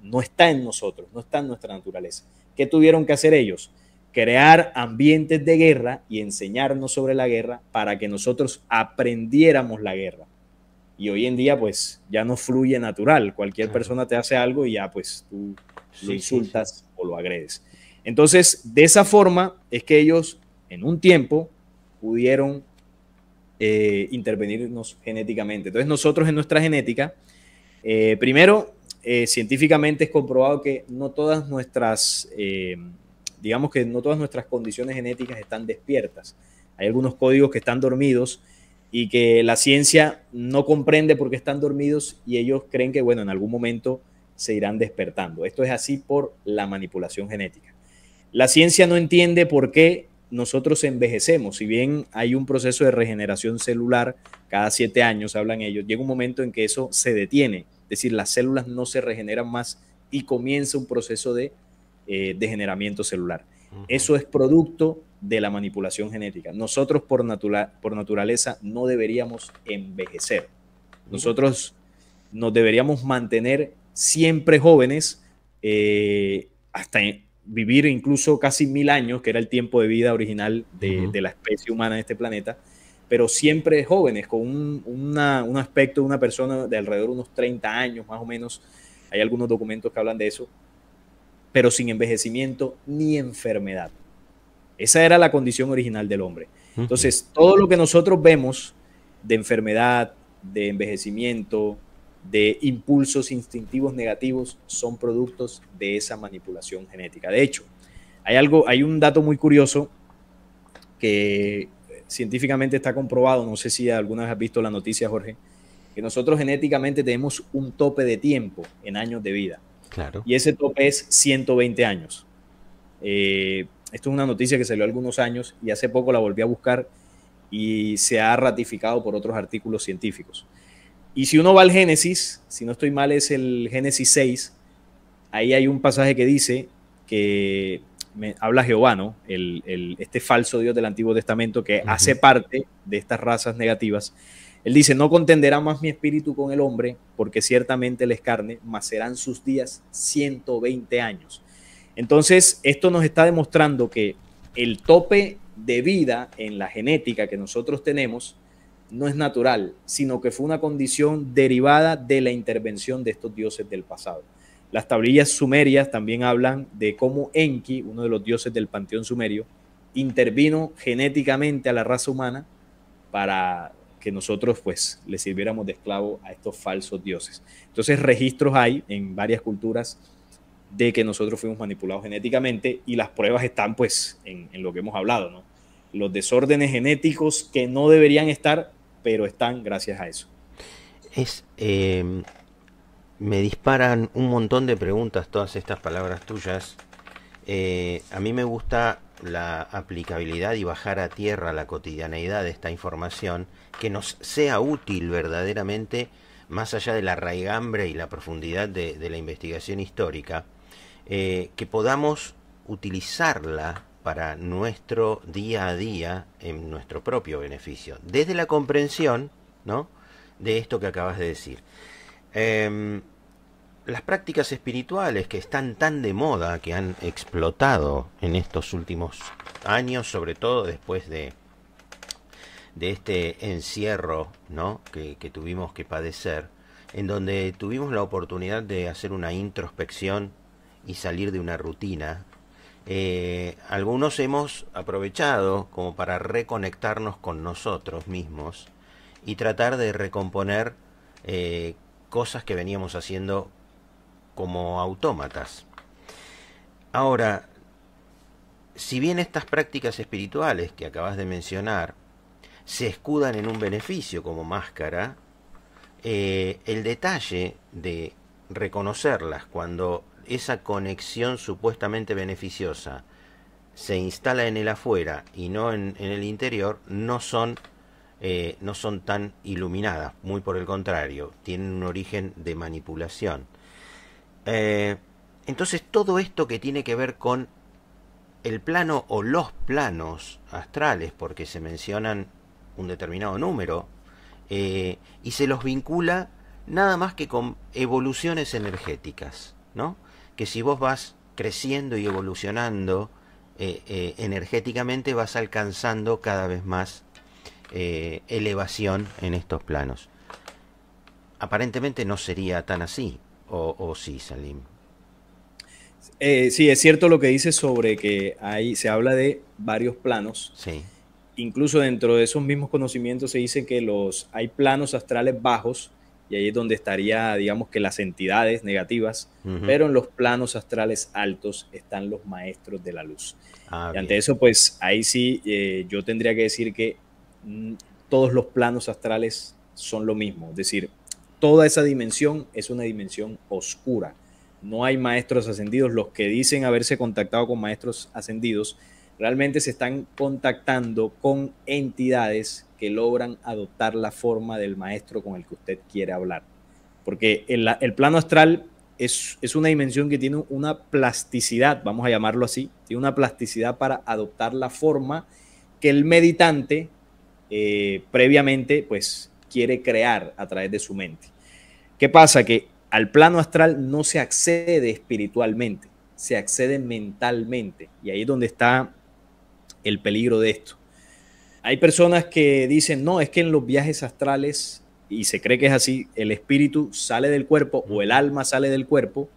no está en nosotros, no está en nuestra naturaleza. ¿Qué tuvieron que hacer ellos? Crear ambientes de guerra y enseñarnos sobre la guerra para que nosotros aprendiéramos la guerra. Y hoy en día pues ya no fluye natural. Cualquier persona te hace algo y ya pues tú lo insultas o lo agredes. Entonces, de esa forma es que ellos en un tiempo pudieron intervenirnos genéticamente. Entonces nosotros en nuestra genética, primero científicamente es comprobado que no todas nuestras, digamos que no todas nuestras condiciones genéticas están despiertas. Hay algunos códigos que están dormidos y que la ciencia no comprende por qué están dormidos y ellos creen que, bueno, en algún momento se irán despertando. Esto es así por la manipulación genética. La ciencia no entiende por qué nosotros envejecemos. Si bien hay un proceso de regeneración celular cada 7 años, hablan ellos, llega un momento en que eso se detiene. Es decir, las células no se regeneran más y comienza un proceso de degeneramiento celular. Eso es producto de la manipulación genética. Nosotros por naturaleza no deberíamos envejecer. Nosotros nos deberíamos mantener siempre jóvenes, hasta vivir incluso casi 1000 años, que era el tiempo de vida original de la especie humana en este planeta, pero siempre jóvenes, con un aspecto de una persona de alrededor de unos 30 años más o menos. Hay algunos documentos que hablan de eso, pero sin envejecimiento ni enfermedad. Esa era la condición original del hombre. Entonces, todo lo que nosotros vemos de enfermedad, de envejecimiento, de impulsos instintivos negativos, son productos de esa manipulación genética. De hecho, hay un dato muy curioso que científicamente está comprobado, no sé si alguna vez has visto la noticia, Jorge, que nosotros genéticamente tenemos un tope de tiempo en años de vida. Claro. Y ese tope es 120 años. Esto es una noticia que salió algunos años y hace poco la volví a buscar y se ha ratificado por otros artículos científicos. Y si uno va al Génesis, si no estoy mal es el Génesis 6, ahí hay un pasaje que dice que habla Jehová, ¿no? Este falso Dios del Antiguo Testamento que hace parte de estas razas negativas. Él dice, no contenderá más mi espíritu con el hombre, porque ciertamente él es carne, mas serán sus días 120 años. Entonces, esto nos está demostrando que el tope de vida en la genética que nosotros tenemos no es natural, sino que fue una condición derivada de la intervención de estos dioses del pasado. Las tablillas sumerias también hablan de cómo Enki, uno de los dioses del panteón sumerio, intervino genéticamente a la raza humana para que nosotros pues le sirviéramos de esclavo a estos falsos dioses. Entonces registros hay en varias culturas de que nosotros fuimos manipulados genéticamente y las pruebas están pues en lo que hemos hablado, ¿no? Los desórdenes genéticos que no deberían estar, pero están gracias a eso. Me disparan un montón de preguntas todas estas palabras tuyas. A mí me gusta la aplicabilidad y bajar a tierra la cotidianeidad de esta información, que nos sea útil verdaderamente, más allá de la raigambre y la profundidad de la investigación histórica, que podamos utilizarla para nuestro día a día en nuestro propio beneficio, desde la comprensión, ¿no?, de esto que acabas de decir. Las prácticas espirituales que están tan de moda, que han explotado en estos últimos años, sobre todo después de este encierro, ¿no?, que tuvimos que padecer, en donde tuvimos la oportunidad de hacer una introspección y salir de una rutina. Algunos hemos aprovechado como para reconectarnos con nosotros mismos y tratar de recomponer cosas que veníamos haciendo como autómatas. Ahora, si bien estas prácticas espirituales que acabas de mencionar se escudan en un beneficio como máscara, el detalle de reconocerlas cuando esa conexión supuestamente beneficiosa se instala en el afuera y no en el interior, no son tan iluminadas, muy por el contrario, tienen un origen de manipulación. Entonces todo esto que tiene que ver con el plano o los planos astrales, porque se mencionan un determinado número, y se los vincula nada más que con evoluciones energéticas, ¿no? Que si vos vas creciendo y evolucionando energéticamente, vas alcanzando cada vez más elevación en estos planos. Aparentemente no sería tan así, o sí, Salim. Sí, es cierto lo que dices sobre que se habla de varios planos. Sí. Incluso dentro de esos mismos conocimientos se dice que hay planos astrales bajos y ahí es donde estaría, digamos que las entidades negativas, pero en los planos astrales altos están los maestros de la luz. Y ante eso, pues ahí sí yo tendría que decir que todos los planos astrales son lo mismo, es decir, toda esa dimensión es una dimensión oscura. No hay maestros ascendidos. Los que dicen haberse contactado con maestros ascendidos realmente se están contactando con entidades que logran adoptar la forma del maestro con el que usted quiere hablar. Porque el plano astral es una dimensión que tiene una plasticidad, vamos a llamarlo así, tiene una plasticidad para adoptar la forma que el meditante previamente pues quiere crear a través de su mente. ¿Qué pasa? Que al plano astral no se accede espiritualmente, se accede mentalmente, y ahí es donde está el peligro de esto. Hay personas que dicen, no, es que en los viajes astrales, y se cree que es así, el espíritu sale del cuerpo o el alma sale del cuerpo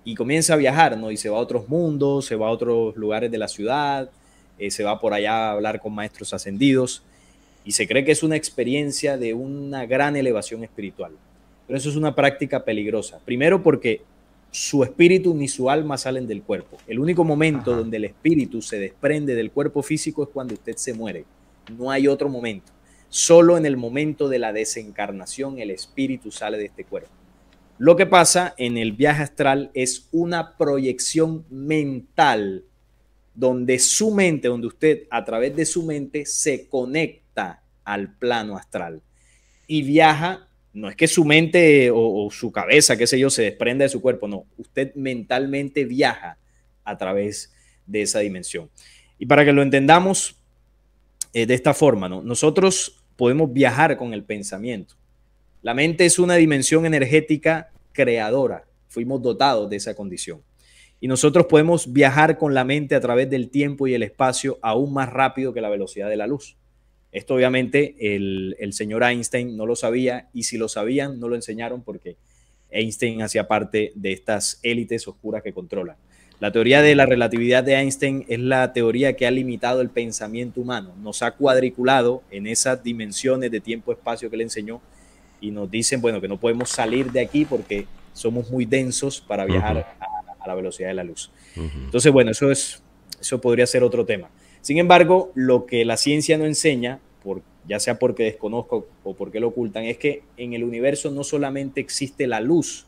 y comienza a viajar, ¿no? Y se va a otros mundos, se va a otros lugares de la ciudad, se va por allá a hablar con maestros ascendidos, y se cree que es una experiencia de una gran elevación espiritual. Pero eso es una práctica peligrosa. Primero porque su espíritu ni su alma salen del cuerpo. El único momento donde el espíritu se desprende del cuerpo físico es cuando usted se muere. No hay otro momento. Solo en el momento de la desencarnación el espíritu sale de este cuerpo. Lo que pasa en el viaje astral es una proyección mental donde su mente, donde usted a través de su mente se conecta al plano astral y viaja. No es que su mente o su cabeza, qué sé yo, se desprenda de su cuerpo, no. Usted mentalmente viaja a través de esa dimensión. Y para que lo entendamos de esta forma, ¿no? Nosotros podemos viajar con el pensamiento. La mente es una dimensión energética creadora. Fuimos dotados de esa condición. Y nosotros podemos viajar con la mente a través del tiempo y el espacio aún más rápido que la velocidad de la luz. Esto obviamente el señor Einstein no lo sabía, y si lo sabían no lo enseñaron porque Einstein hacía parte de estas élites oscuras que controlan. La teoría de la relatividad de Einstein es la teoría que ha limitado el pensamiento humano, nos ha cuadriculado en esas dimensiones de tiempo-espacio que le enseñó, y nos dicen, bueno, que no podemos salir de aquí porque somos muy densos para viajar a la velocidad de la luz. Entonces, bueno, eso podría ser otro tema. Sin embargo, lo que la ciencia no enseña, ya sea porque desconozco o porque lo ocultan, es que en el universo no solamente existe la luz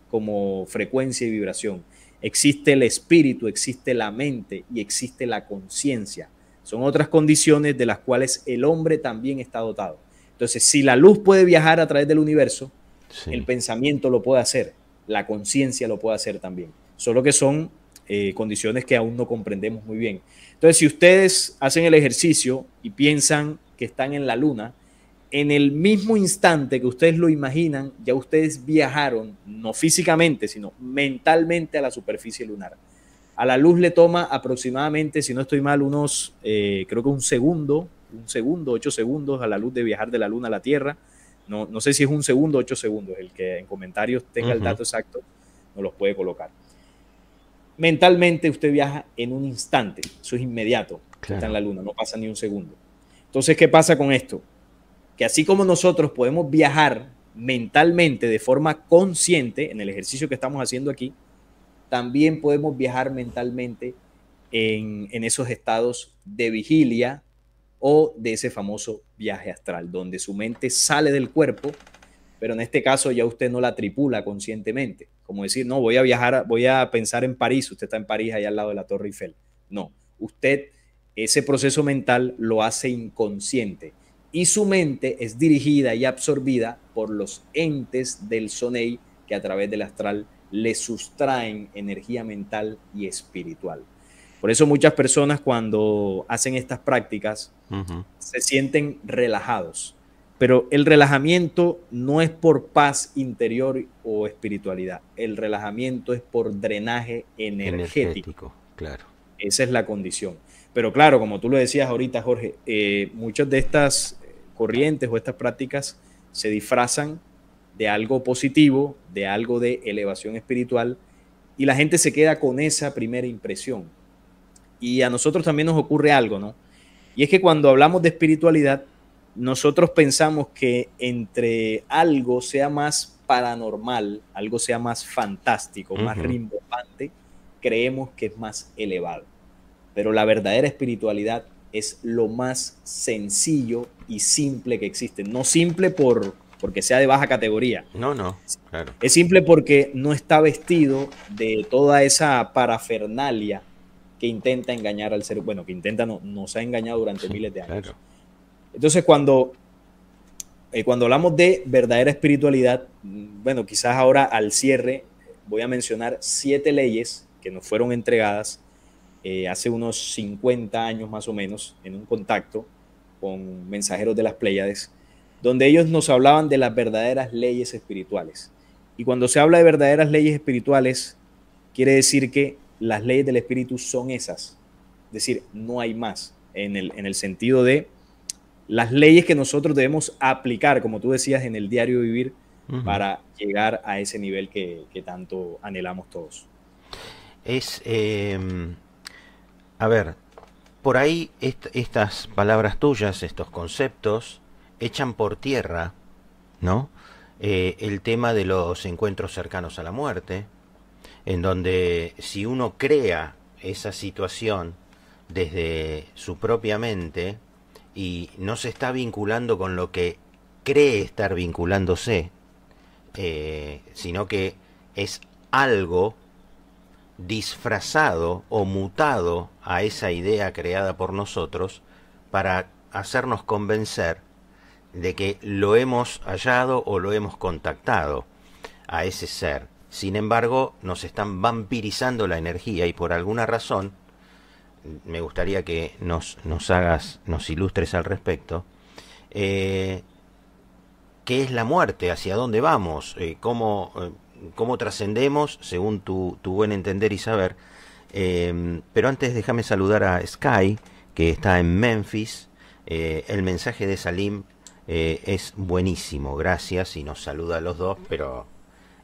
como frecuencia y vibración, existe el espíritu, existe la mente y existe la conciencia. Son otras condiciones de las cuales el hombre también está dotado. Entonces, si la luz puede viajar a través del universo, sí, el pensamiento lo puede hacer, la conciencia lo puede hacer también. Solo que son condiciones que aún no comprendemos muy bien. Entonces, si ustedes hacen el ejercicio y piensan que están en la luna, en el mismo instante que ustedes lo imaginan, ya ustedes viajaron, no físicamente, sino mentalmente a la superficie lunar. A la luz le toma aproximadamente, si no estoy mal, unos, creo que un segundo, 8 segundos a la luz de viajar de la luna a la Tierra. No sé si es un segundo, 8 segundos. El que en comentarios tenga el dato exacto nos los puede colocar. Mentalmente usted viaja en un instante, eso es inmediato, claro, está en la luna, no pasa ni un segundo. Entonces, ¿qué pasa con esto? Que así como nosotros podemos viajar mentalmente de forma consciente en el ejercicio que estamos haciendo aquí, también podemos viajar mentalmente en esos estados de vigilia o de ese famoso viaje astral, donde su mente sale del cuerpo, pero en este caso ya usted no la tripula conscientemente. Como decir, no, voy a viajar, voy a pensar en París, usted está en París, allá al lado de la Torre Eiffel. No, usted ese proceso mental lo hace inconsciente y su mente es dirigida y absorbida por los entes del Sonei que a través del astral le sustraen energía mental y espiritual. Por eso muchas personas cuando hacen estas prácticas se sienten relajados. Pero el relajamiento no es por paz interior o espiritualidad. El relajamiento es por drenaje energético. Claro. Esa es la condición. Pero claro, como tú lo decías ahorita, Jorge, muchas de estas corrientes o estas prácticas se disfrazan de algo positivo, de algo de elevación espiritual, y la gente se queda con esa primera impresión. Y a nosotros también nos ocurre algo, ¿no? Y es que cuando hablamos de espiritualidad, nosotros pensamos que entre algo sea más paranormal, algo sea más fantástico, más rimbombante, creemos que es más elevado. Pero la verdadera espiritualidad es lo más sencillo y simple que existe. No simple porque sea de baja categoría. No, claro. Es simple porque no está vestido de toda esa parafernalia que intenta engañar al ser, bueno, que intenta, nos ha engañado durante miles de años. Claro. Entonces, cuando hablamos de verdadera espiritualidad, bueno, quizás ahora al cierre voy a mencionar 7 leyes que nos fueron entregadas hace unos 50 años más o menos, en un contacto con mensajeros de las Pléyades, donde ellos nos hablaban de las verdaderas leyes espirituales. Y cuando se habla de verdaderas leyes espirituales, quiere decir que las leyes del espíritu son esas. Es decir, no hay más, en el sentido de las leyes que nosotros debemos aplicar, como tú decías, en el diario vivir, para llegar a ese nivel que tanto anhelamos todos. A ver, por ahí estas palabras tuyas, estos conceptos, echan por tierra, ¿no? El tema de los encuentros cercanos a la muerte, en donde si uno crea esa situación desde su propia mente y no se está vinculando con lo que cree estar vinculándose, sino que es algo disfrazado o mutado a esa idea creada por nosotros para hacernos convencer de que lo hemos hallado o lo hemos contactado a ese ser. Sin embargo, nos están vampirizando la energía y por alguna razón, me gustaría que nos ilustres al respecto, ¿qué es la muerte? ¿Hacia dónde vamos? ¿Cómo trascendemos según tu buen entender y saber? Pero antes déjame saludar a Sky, que está en Memphis. El mensaje de Salim es buenísimo, gracias, y nos saluda a los dos, pero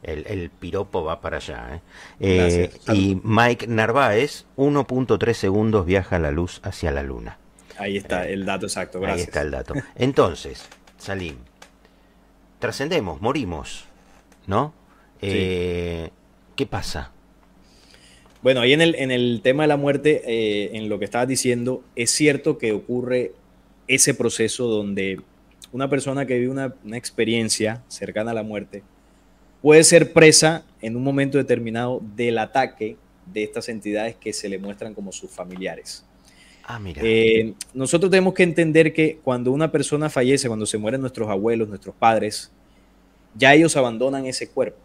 el piropo va para allá. Y Mike Narváez, 1.3 segundos viaja la luz hacia la luna. Ahí está el dato exacto, gracias. Ahí está el dato. Entonces, Salim, trascendemos, morimos, ¿no? Sí. ¿Qué pasa? Bueno, ahí en el tema de la muerte, en lo que estabas diciendo, es cierto que ocurre ese proceso donde una persona que vive una experiencia cercana a la muerte puede ser presa en un momento determinado del ataque de estas entidades que se le muestran como sus familiares. Mira. Nosotros tenemos que entender que cuando una persona fallece, cuando se mueren nuestros abuelos, nuestros padres, ya ellos abandonan ese cuerpo.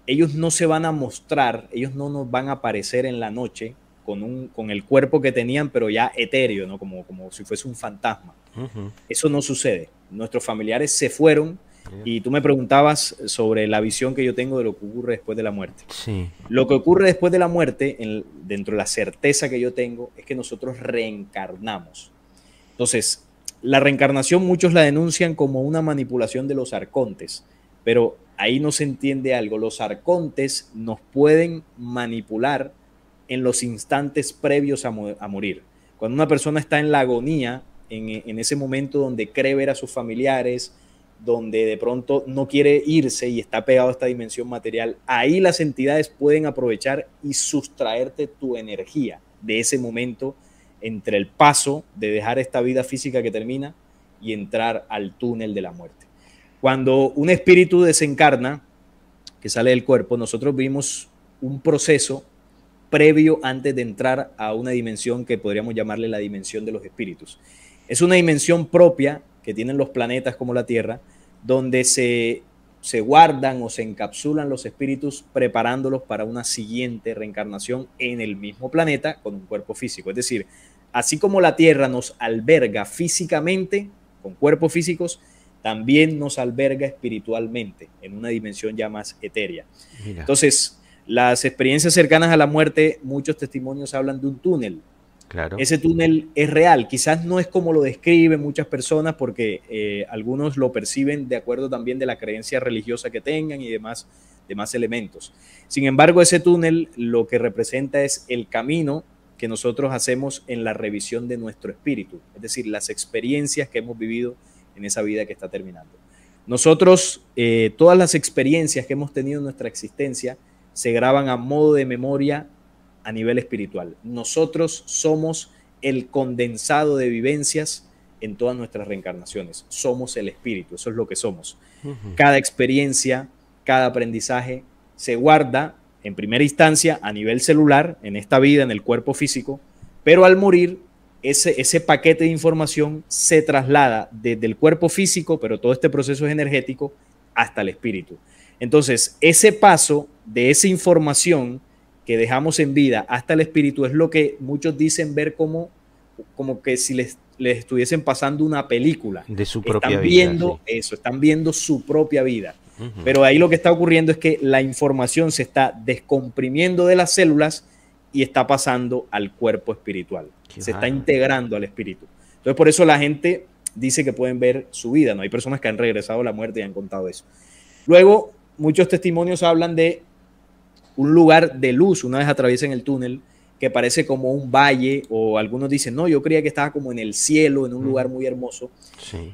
Ellos no se van a mostrar, ellos no nos van a aparecer en la noche con el cuerpo que tenían, pero ya etéreo, ¿no? Como si fuese un fantasma. Eso no sucede. Nuestros familiares se fueron y tú me preguntabas sobre la visión que yo tengo de lo que ocurre después de la muerte. Sí. Lo que ocurre después de la muerte, dentro de la certeza que yo tengo, es que nosotros reencarnamos. Entonces, la reencarnación muchos la denuncian como una manipulación de los arcontes, pero ahí no se entiende algo. Los arcontes nos pueden manipular en los instantes previos a morir. Cuando una persona está en la agonía, en ese momento donde cree ver a sus familiares, donde de pronto no quiere irse y está pegado a esta dimensión material, ahí las entidades pueden aprovechar y sustraerte tu energía de ese momento entre el paso de dejar esta vida física que termina y entrar al túnel de la muerte. Cuando un espíritu desencarna, que sale del cuerpo, nosotros vimos un proceso previo antes de entrar a una dimensión que podríamos llamarle la dimensión de los espíritus. Es una dimensión propia que tienen los planetas como la Tierra, donde se guardan o se encapsulan los espíritus preparándolos para una siguiente reencarnación en el mismo planeta con un cuerpo físico. Es decir, así como la Tierra nos alberga físicamente, con cuerpos físicos, también nos alberga espiritualmente en una dimensión ya más etérea. Mira. Entonces, las experiencias cercanas a la muerte, muchos testimonios hablan de un túnel. Claro. Ese túnel es real, quizás no es como lo describen muchas personas porque algunos lo perciben de acuerdo también de la creencia religiosa que tengan y demás elementos. Sin embargo, ese túnel lo que representa es el camino que nosotros hacemos en la revisión de nuestro espíritu, es decir, las experiencias que hemos vivido en esa vida que está terminando. Nosotros, todas las experiencias que hemos tenido en nuestra existencia se graban a modo de memoria a nivel espiritual. Nosotros somos el condensado de vivencias en todas nuestras reencarnaciones. Somos el espíritu, eso es lo que somos. Cada experiencia, cada aprendizaje se guarda en primera instancia a nivel celular, en esta vida, en el cuerpo físico, pero al morir, ese paquete de información se traslada desde el cuerpo físico, pero todo este proceso es energético, hasta el espíritu. Entonces, ese paso de esa información que dejamos en vida hasta el espíritu es lo que muchos dicen ver como que si les estuviesen pasando una película. De su propia están vida. Viendo sí. Eso, están viendo su propia vida. Pero ahí lo que está ocurriendo es que la información se está descomprimiendo de las células y está pasando al cuerpo espiritual. Se está integrando al espíritu. Entonces, por eso la gente dice que pueden ver su vida, ¿no? Hay personas que han regresado a la muerte y han contado eso. Luego, muchos testimonios hablan de un lugar de luz una vez atraviesan el túnel que parece como un valle, o algunos dicen, no, yo creía que estaba como en el cielo, en un lugar muy hermoso. Sí.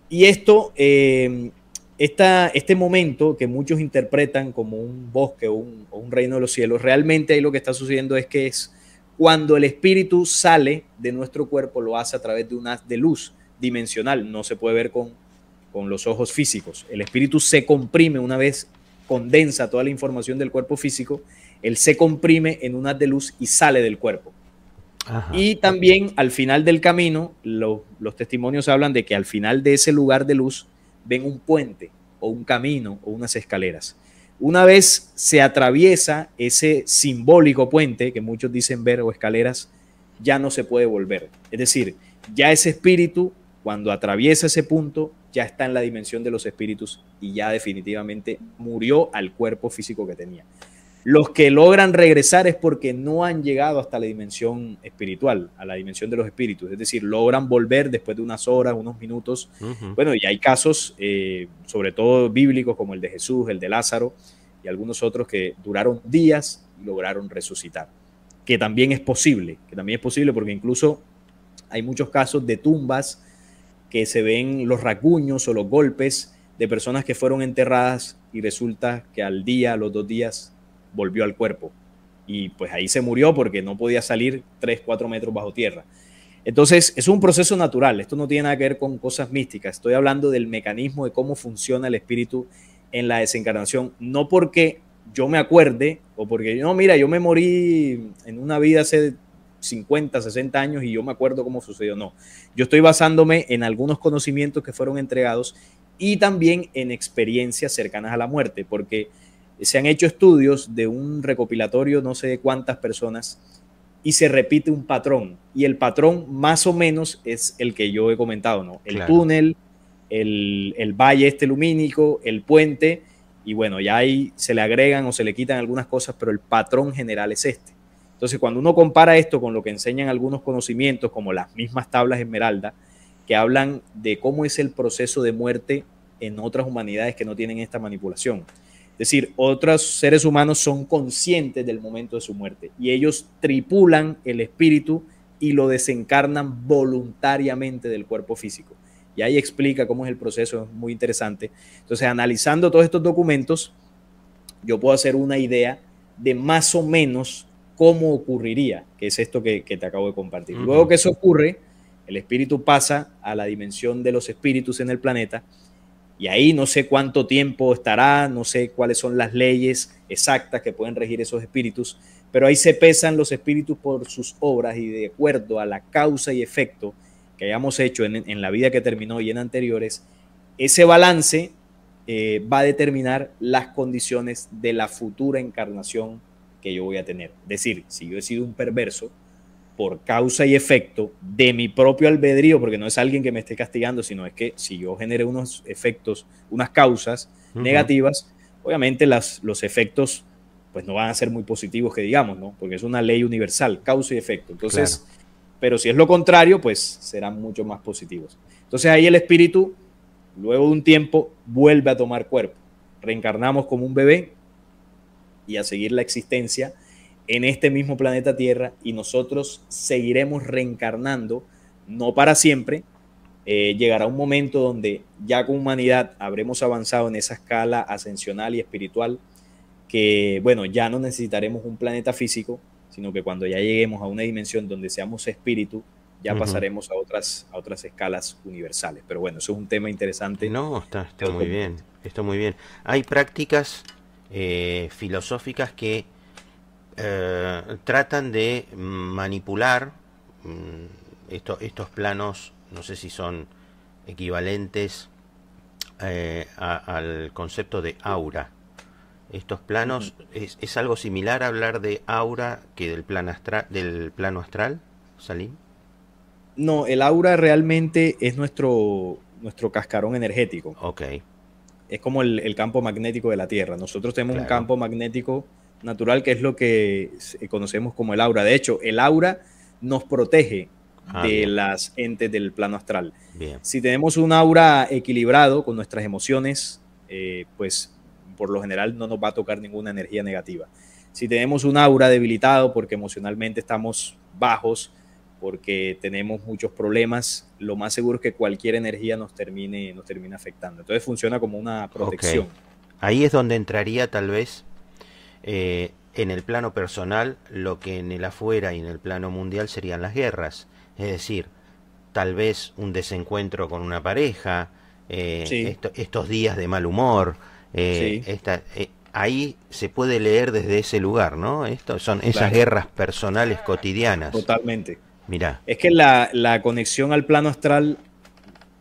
Y esto, este momento que muchos interpretan como un bosque o un reino de los cielos, realmente ahí lo que está sucediendo es que es cuando el espíritu sale de nuestro cuerpo, lo hace a través de un haz de luz dimensional, no se puede ver con los ojos físicos. El espíritu se comprime una vez condensa toda la información del cuerpo físico, él se comprime en un haz de luz y sale del cuerpo. Ajá. Y también al final del camino, los testimonios hablan de que al final de ese lugar de luz ven un puente o un camino o unas escaleras. Una vez se atraviesa ese simbólico puente que muchos dicen ver o escaleras, ya no se puede volver. Es decir, ya ese espíritu, cuando atraviesa ese punto, ya está en la dimensión de los espíritus y ya definitivamente murió al cuerpo físico que tenía. Los que logran regresar es porque no han llegado hasta la dimensión espiritual, a la dimensión de los espíritus. Es decir, logran volver después de unas horas, unos minutos. Bueno, y hay casos, sobre todo bíblicos, como el de Jesús, el de Lázaro y algunos otros que duraron días y lograron resucitar. Que también es posible porque incluso hay muchos casos de tumbas que se ven los rasguños o los golpes de personas que fueron enterradas y resulta que al día, a los 2 días, volvió al cuerpo. Y pues ahí se murió porque no podía salir 3, 4 metros bajo tierra. Entonces, es un proceso natural. Esto no tiene nada que ver con cosas místicas. Estoy hablando del mecanismo de cómo funciona el espíritu en la desencarnación. No porque yo me acuerde o porque, no, mira, yo me morí en una vida hace 50, 60 años y yo me acuerdo cómo sucedió. No, yo estoy basándome en algunos conocimientos que fueron entregados y también en experiencias cercanas a la muerte, porque se han hecho estudios de un recopilatorio, no sé de cuántas personas, y se repite un patrón, y el patrón más o menos es el que yo he comentado, ¿no? El túnel, el valle este lumínico, el puente, y bueno, ya ahí se le agregan o se le quitan algunas cosas, pero el patrón general es este. Entonces, cuando uno compara esto con lo que enseñan algunos conocimientos, como las mismas tablas Esmeralda, que hablan de cómo es el proceso de muerte en otras humanidades que no tienen esta manipulación. Es decir, otros seres humanos son conscientes del momento de su muerte y ellos tripulan el espíritu y lo desencarnan voluntariamente del cuerpo físico. Y ahí explica cómo es el proceso, es muy interesante. Entonces, analizando todos estos documentos, yo puedo hacer una idea de más o menos cómo ocurriría, que es esto que te acabo de compartir. Luego que eso ocurre, el espíritu pasa a la dimensión de los espíritus en el planeta y ahí no sé cuánto tiempo estará, no sé cuáles son las leyes exactas que pueden regir esos espíritus, pero ahí se pesan los espíritus por sus obras y de acuerdo a la causa y efecto que hayamos hecho en la vida que terminó y en anteriores, ese balance va a determinar las condiciones de la futura encarnación que yo voy a tener. Es decir, si yo he sido un perverso, por causa y efecto de mi propio albedrío, porque no es alguien que me esté castigando, sino es que si yo generé unos efectos, unas causas negativas, obviamente los efectos pues no van a ser muy positivos que digamos, ¿no? Porque es una ley universal, causa y efecto. Entonces, pero si es lo contrario, pues serán mucho más positivos. Entonces ahí el espíritu, luego de un tiempo, vuelve a tomar cuerpo. Reencarnamos como un bebé y a seguir la existencia en este mismo planeta Tierra y nosotros seguiremos reencarnando, no para siempre, llegará un momento donde ya con humanidad habremos avanzado en esa escala ascensional y espiritual que, bueno, ya no necesitaremos un planeta físico, sino que cuando ya lleguemos a una dimensión donde seamos espíritu, ya pasaremos a otras escalas universales. Pero bueno, eso es un tema interesante. No, está muy bien, está muy bien. Hay prácticas filosóficas que tratan de manipular estos planos, no sé si son equivalentes al concepto de aura. Estos planos, ¿es algo similar a hablar de aura que del plano astral, Salim? No, el aura realmente es nuestro cascarón energético. Ok. Es como el campo magnético de la Tierra. Nosotros tenemos un campo magnético natural que es lo que conocemos como el aura. De hecho, el aura nos protege de las entes del plano astral. Bien. Si tenemos un aura equilibrado con nuestras emociones, pues por lo general no nos va a tocar ninguna energía negativa. Si tenemos un aura debilitado porque emocionalmente estamos bajos, porque tenemos muchos problemas, lo más seguro es que cualquier energía nos termine afectando. Entonces funciona como una protección. Okay. Ahí es donde entraría tal vez en el plano personal lo que en el afuera y en el plano mundial serían las guerras. Es decir, tal vez un desencuentro con una pareja, estos días de mal humor, ahí se puede leer desde ese lugar, ¿no? Son esas guerras personales cotidianas. Totalmente. Mirá. Es que la conexión al plano astral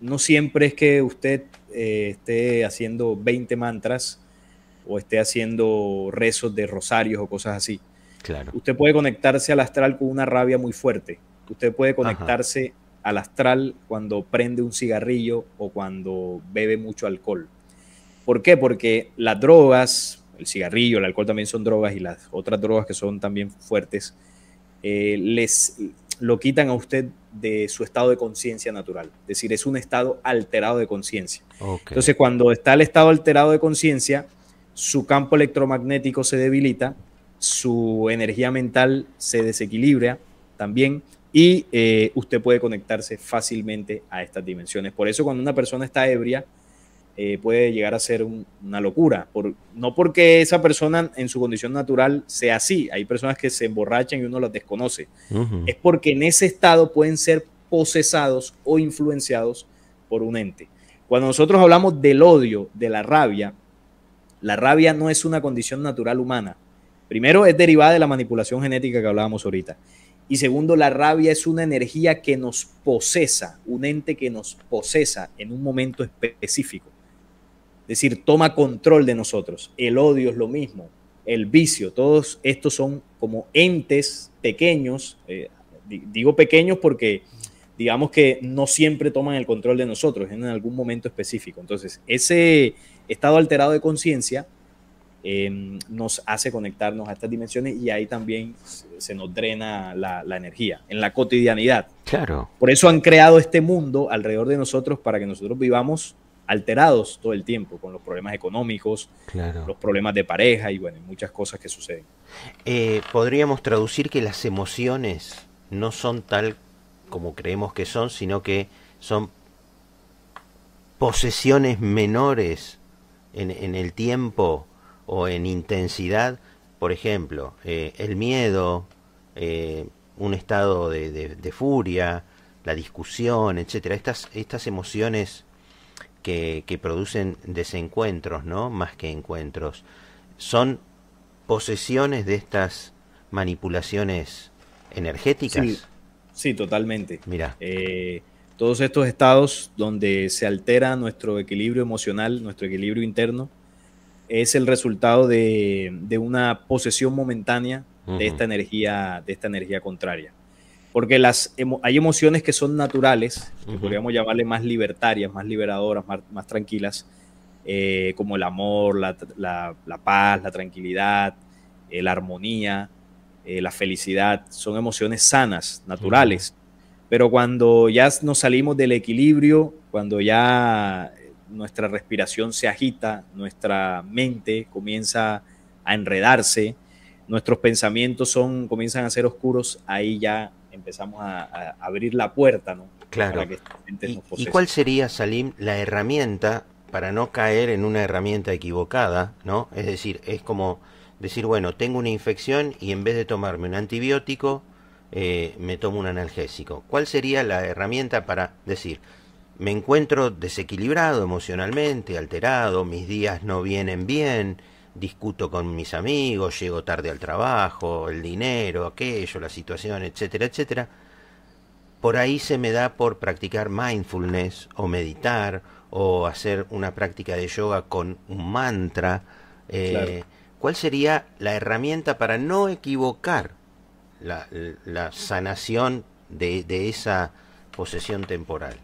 no siempre es que usted esté haciendo 20 mantras o esté haciendo rezos de rosarios o cosas así. Claro. Usted puede conectarse al astral con una rabia muy fuerte. Usted puede conectarse al astral cuando prende un cigarrillo o cuando bebe mucho alcohol. ¿Por qué? Porque las drogas, el cigarrillo, el alcohol también son drogas y las otras drogas que son también fuertes, lo quitan a usted de su estado de conciencia natural. Es decir, es un estado alterado de conciencia. Okay. Entonces, cuando está el estado alterado de conciencia, su campo electromagnético se debilita, su energía mental se desequilibra también y usted puede conectarse fácilmente a estas dimensiones. Por eso cuando una persona está ebria, puede llegar a ser una locura. No porque esa persona en su condición natural sea así. Hay personas que se emborrachan y uno las desconoce. Es porque en ese estado pueden ser posesados o influenciados por un ente. Cuando nosotros hablamos del odio, de la rabia no es una condición natural humana. Primero, es derivada de la manipulación genética que hablábamos ahorita. Y segundo, la rabia es una energía que nos posesa, un ente que nos posesa en un momento específico. Es decir, toma control de nosotros. El odio es lo mismo, el vicio, todos estos son como entes pequeños. Digo pequeños porque digamos que no siempre toman el control de nosotros en algún momento específico. Entonces, ese estado alterado de conciencia nos hace conectarnos a estas dimensiones y ahí también se nos drena la energía en la cotidianidad. Claro. Por eso han creado este mundo alrededor de nosotros para que nosotros vivamos alterados todo el tiempo con los problemas económicos, los problemas de pareja y bueno, muchas cosas que suceden. Podríamos traducir que las emociones no son tal como creemos que son, sino que son posesiones menores en el tiempo o en intensidad. Por ejemplo, el miedo, un estado de furia, la discusión, etcétera. Estas emociones que producen desencuentros, ¿no? Más que encuentros, son posesiones de estas manipulaciones energéticas. Sí, totalmente. Mira. Todos estos estados donde se altera nuestro equilibrio emocional, nuestro equilibrio interno, es el resultado de una posesión momentánea de esta energía contraria. Porque hay emociones que son naturales, que podríamos llamarle más libertarias, más liberadoras, más tranquilas, como el amor, la paz, la tranquilidad, la armonía, la felicidad. Son emociones sanas, naturales. Pero cuando ya nos salimos del equilibrio, cuando ya nuestra respiración se agita, nuestra mente comienza a enredarse, nuestros pensamientos comienzan a ser oscuros, ahí ya empezamos a abrir la puerta, ¿no? Claro. para que esta mente nos ¿Y posea. cuál sería, Salim, la herramienta para no caer en una herramienta equivocada, ¿no? Es decir, es como decir, bueno, tengo una infección y en vez de tomarme un antibiótico, me tomo un analgésico. ¿Cuál sería la herramienta para decir, me encuentro desequilibrado emocionalmente, alterado, mis días no vienen bien, discuto con mis amigos, llego tarde al trabajo, el dinero, aquello, la situación, etcétera, etcétera? Por ahí se me da por practicar mindfulness o meditar o hacer una práctica de yoga con un mantra. Claro. ¿Cuál sería la herramienta para no equivocar la, la sanación de esa posesión temporal?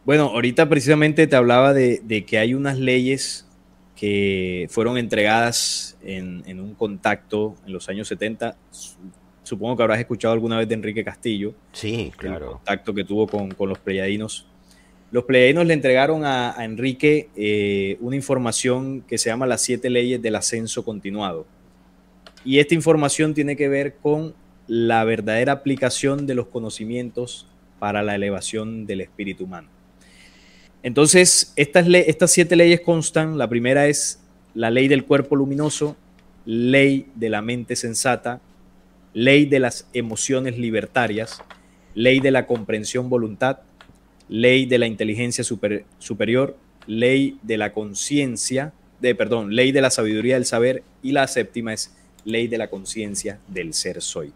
Bueno, ahorita precisamente te hablaba de que hay unas leyes que fueron entregadas en un contacto en los años 70. Supongo que habrás escuchado alguna vez de Enrique Castillo, Sí, el claro. contacto que tuvo con los pleyadinos. Los pleyadinos le entregaron a Enrique una información que se llama las 7 leyes del ascenso continuado. Y esta información tiene que ver con la verdadera aplicación de los conocimientos para la elevación del espíritu humano. Entonces, estas 7 leyes constan. La primera es la ley del cuerpo luminoso, ley de la mente sensata, ley de las emociones libertarias, ley de la comprensión voluntad, ley de la inteligencia superior, ley de la conciencia, ley de la sabiduría del saber, y la séptima es ley de la conciencia del ser soy.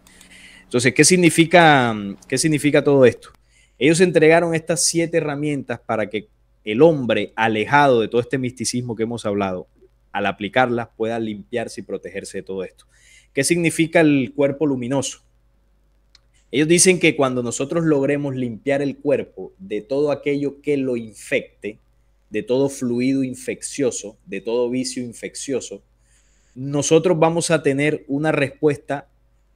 Entonces, ¿qué significa todo esto? Ellos entregaron estas 7 herramientas para que el hombre, alejado de todo este misticismo que hemos hablado, al aplicarlas pueda limpiarse y protegerse de todo esto. ¿Qué significa el cuerpo luminoso? Ellos dicen que cuando nosotros logremos limpiar el cuerpo de todo aquello que lo infecte, de todo fluido infeccioso, de todo vicio infeccioso, nosotros vamos a tener una respuesta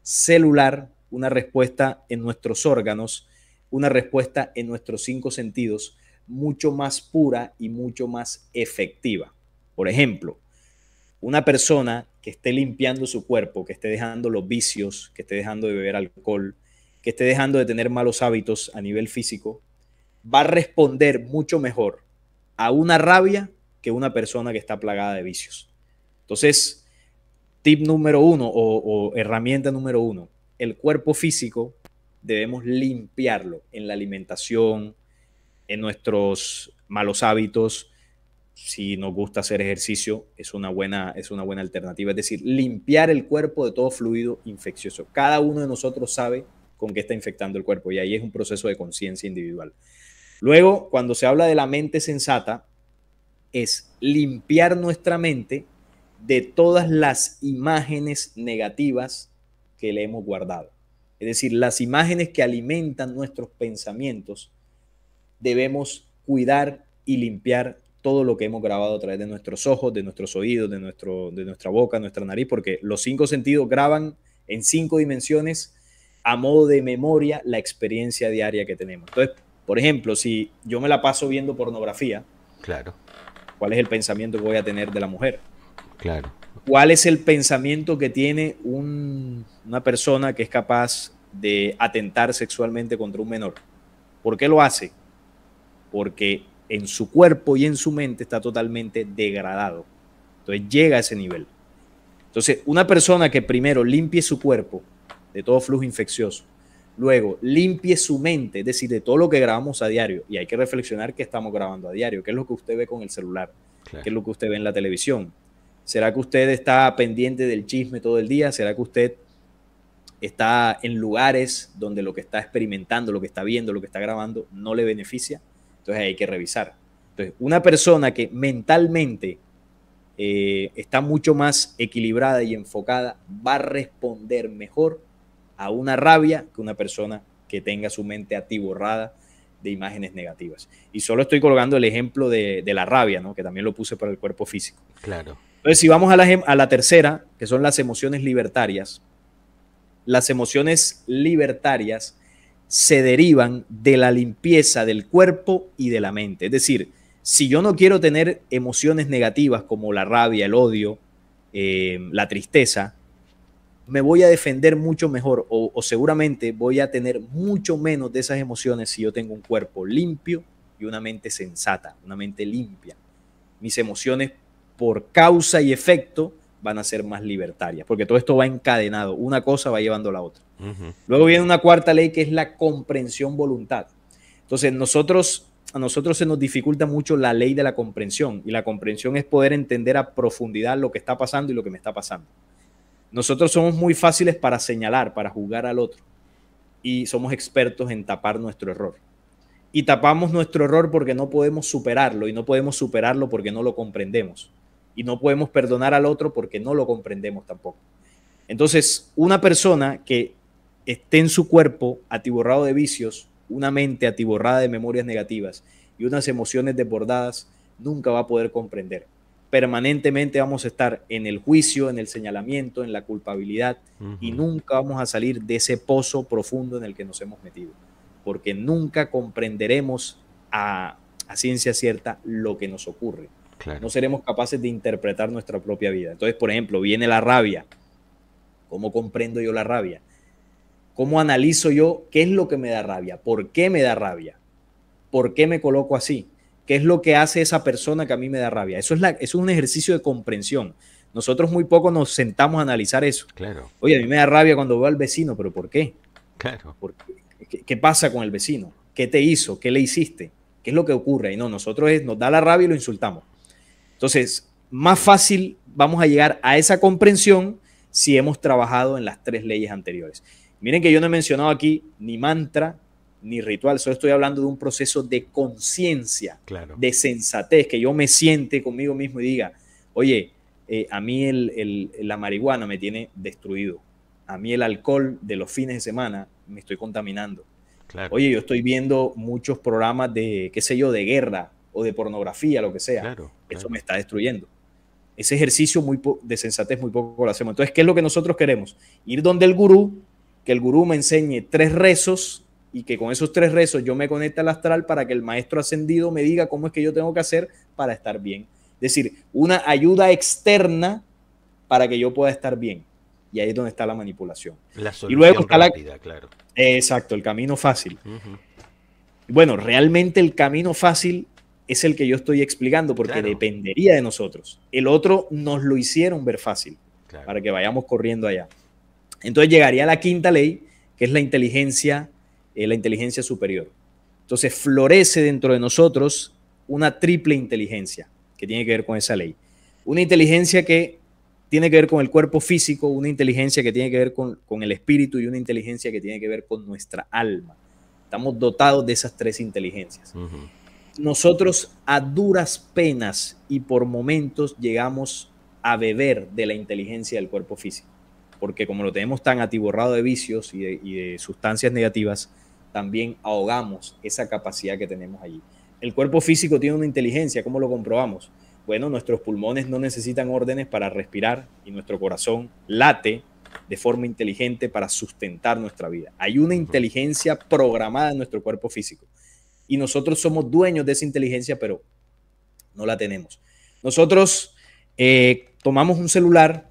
celular, una respuesta en nuestros órganos, una respuesta en nuestros 5 sentidos mucho más pura y mucho más efectiva. Por ejemplo, una persona que esté limpiando su cuerpo, que esté dejando los vicios, que esté dejando de beber alcohol, que esté dejando de tener malos hábitos a nivel físico, va a responder mucho mejor a una rabia que una persona que está plagada de vicios. Entonces, tip número 1 o herramienta número 1, el cuerpo físico debemos limpiarlo en la alimentación, en nuestros malos hábitos. Si nos gusta hacer ejercicio, es una buena alternativa. Es decir, limpiar el cuerpo de todo fluido infeccioso. Cada uno de nosotros sabe con qué está infectando el cuerpo, y ahí es un proceso de conciencia individual. Luego, cuando se habla de la mente sensata, es limpiar nuestra mente de todas las imágenes negativas que le hemos guardado. Es decir, las imágenes que alimentan nuestros pensamientos, debemos cuidar y limpiar todo lo que hemos grabado a través de nuestros ojos, de nuestros oídos, de nuestra boca, nuestra nariz, porque los 5 sentidos graban en 5 dimensiones a modo de memoria la experiencia diaria que tenemos. Entonces, por ejemplo, si yo me la paso viendo pornografía, claro, ¿cuál es el pensamiento que voy a tener de la mujer? claro. ¿Cuál es el pensamiento que tiene una persona que es capaz de atentar sexualmente contra un menor? ¿Por qué lo hace? Porque en su cuerpo y en su mente está totalmente degradado. Entonces llega a ese nivel. Entonces, una persona que primero limpie su cuerpo de todo flujo infeccioso, luego limpie su mente, es decir, de todo lo que grabamos a diario, y hay que reflexionar qué estamos grabando a diario, qué es lo que usted ve con el celular, Claro. qué es lo que usted ve en la televisión. ¿Será que usted está pendiente del chisme todo el día? ¿Será que usted está en lugares donde lo que está experimentando, lo que está viendo, lo que está grabando no le beneficia? Entonces hay que revisar. Entonces, una persona que mentalmente está mucho más equilibrada y enfocada va a responder mejor a una rabia que una persona que tenga su mente atiborrada de imágenes negativas. Y solo estoy colgando el ejemplo de la rabia, ¿no? Que también lo puse para el cuerpo físico. Claro. Entonces, si vamos a la tercera, que son las emociones libertarias, las emociones libertarias se derivan de la limpieza del cuerpo y de la mente. Es decir, si yo no quiero tener emociones negativas como la rabia, el odio, la tristeza, me voy a defender mucho mejor o seguramente voy a tener mucho menos de esas emociones si yo tengo un cuerpo limpio y una mente sensata, una mente limpia. Mis emociones por causa y efecto van a ser más libertarias, porque todo esto va encadenado, una cosa va llevando a la otra. Luego viene una cuarta ley que es la comprensión voluntad. Entonces a nosotros se nos dificulta mucho la ley de la comprensión, y la comprensión es poder entender a profundidad lo que está pasando y lo que me está pasando. Nosotros somos muy fáciles para señalar, para juzgar al otro, y somos expertos en tapar nuestro error. Y tapamos nuestro error porque no podemos superarlo, y no podemos superarlo porque no lo comprendemos. Y no podemos perdonar al otro porque no lo comprendemos tampoco. Entonces, una persona que esté en su cuerpo atiborrado de vicios, una mente atiborrada de memorias negativas y unas emociones desbordadas, nunca va a poder comprender. Permanentemente vamos a estar en el juicio, en el señalamiento, en la culpabilidad, y nunca vamos a salir de ese pozo profundo en el que nos hemos metido, porque nunca comprenderemos a ciencia cierta lo que nos ocurre. Claro. No seremos capaces de interpretar nuestra propia vida. Entonces, por ejemplo, viene la rabia. ¿Cómo comprendo yo la rabia? ¿Cómo analizo yo qué es lo que me da rabia? ¿Por qué me da rabia? ¿Por qué me coloco así? ¿Qué es lo que hace esa persona que a mí me da rabia? Eso es un ejercicio de comprensión. Nosotros muy poco nos sentamos a analizar eso. Claro. Oye, a mí me da rabia cuando veo al vecino, ¿pero por qué? Claro. ¿Qué pasa con el vecino? ¿Qué te hizo? ¿Qué le hiciste? ¿Qué es lo que ocurre? Y no, nosotros nos da la rabia y lo insultamos. Entonces, más fácil vamos a llegar a esa comprensión si hemos trabajado en las 3 leyes anteriores. Miren que yo no he mencionado aquí ni mantra ni ritual, solo estoy hablando de un proceso de conciencia, claro, de sensatez, que yo me siente conmigo mismo y diga, oye, a mí la marihuana me tiene destruido, a mí el alcohol de los fines de semana me estoy contaminando. Claro. Oye, yo estoy viendo muchos programas de, qué sé yo, de guerra o de pornografía, lo que sea. Claro, eso me está destruyendo. Ese ejercicio de sensatez muy poco lo hacemos. Entonces, ¿qué es lo que nosotros queremos? Ir donde el gurú, que el gurú me enseñe 3 rezos y que con esos 3 rezos yo me conecte al astral para que el maestro ascendido me diga cómo es que yo tengo que hacer para estar bien. Es decir, una ayuda externa para que yo pueda estar bien. Y ahí es donde está la manipulación. La solución y luego está rápida, claro. Exacto, el camino fácil. Bueno, realmente el camino fácil es el que yo estoy explicando porque claro, dependería de nosotros. El otro nos lo hicieron ver fácil, claro, para que vayamos corriendo allá. Entonces llegaría a la 5ª ley, que es la inteligencia superior. Entonces florece dentro de nosotros una triple inteligencia que tiene que ver con esa ley. Una inteligencia que tiene que ver con el cuerpo físico, una inteligencia que tiene que ver con el espíritu y una inteligencia que tiene que ver con nuestra alma. Estamos dotados de esas 3 inteligencias. Nosotros a duras penas y por momentos llegamos a beber de la inteligencia del cuerpo físico, porque como lo tenemos tan atiborrado de vicios y de sustancias negativas, también ahogamos esa capacidad que tenemos allí. El cuerpo físico tiene una inteligencia, ¿cómo lo comprobamos? Bueno, nuestros pulmones no necesitan órdenes para respirar y nuestro corazón late de forma inteligente para sustentar nuestra vida. Hay una inteligencia programada en nuestro cuerpo físico y nosotros somos dueños de esa inteligencia, pero no la tenemos. Nosotros tomamos un celular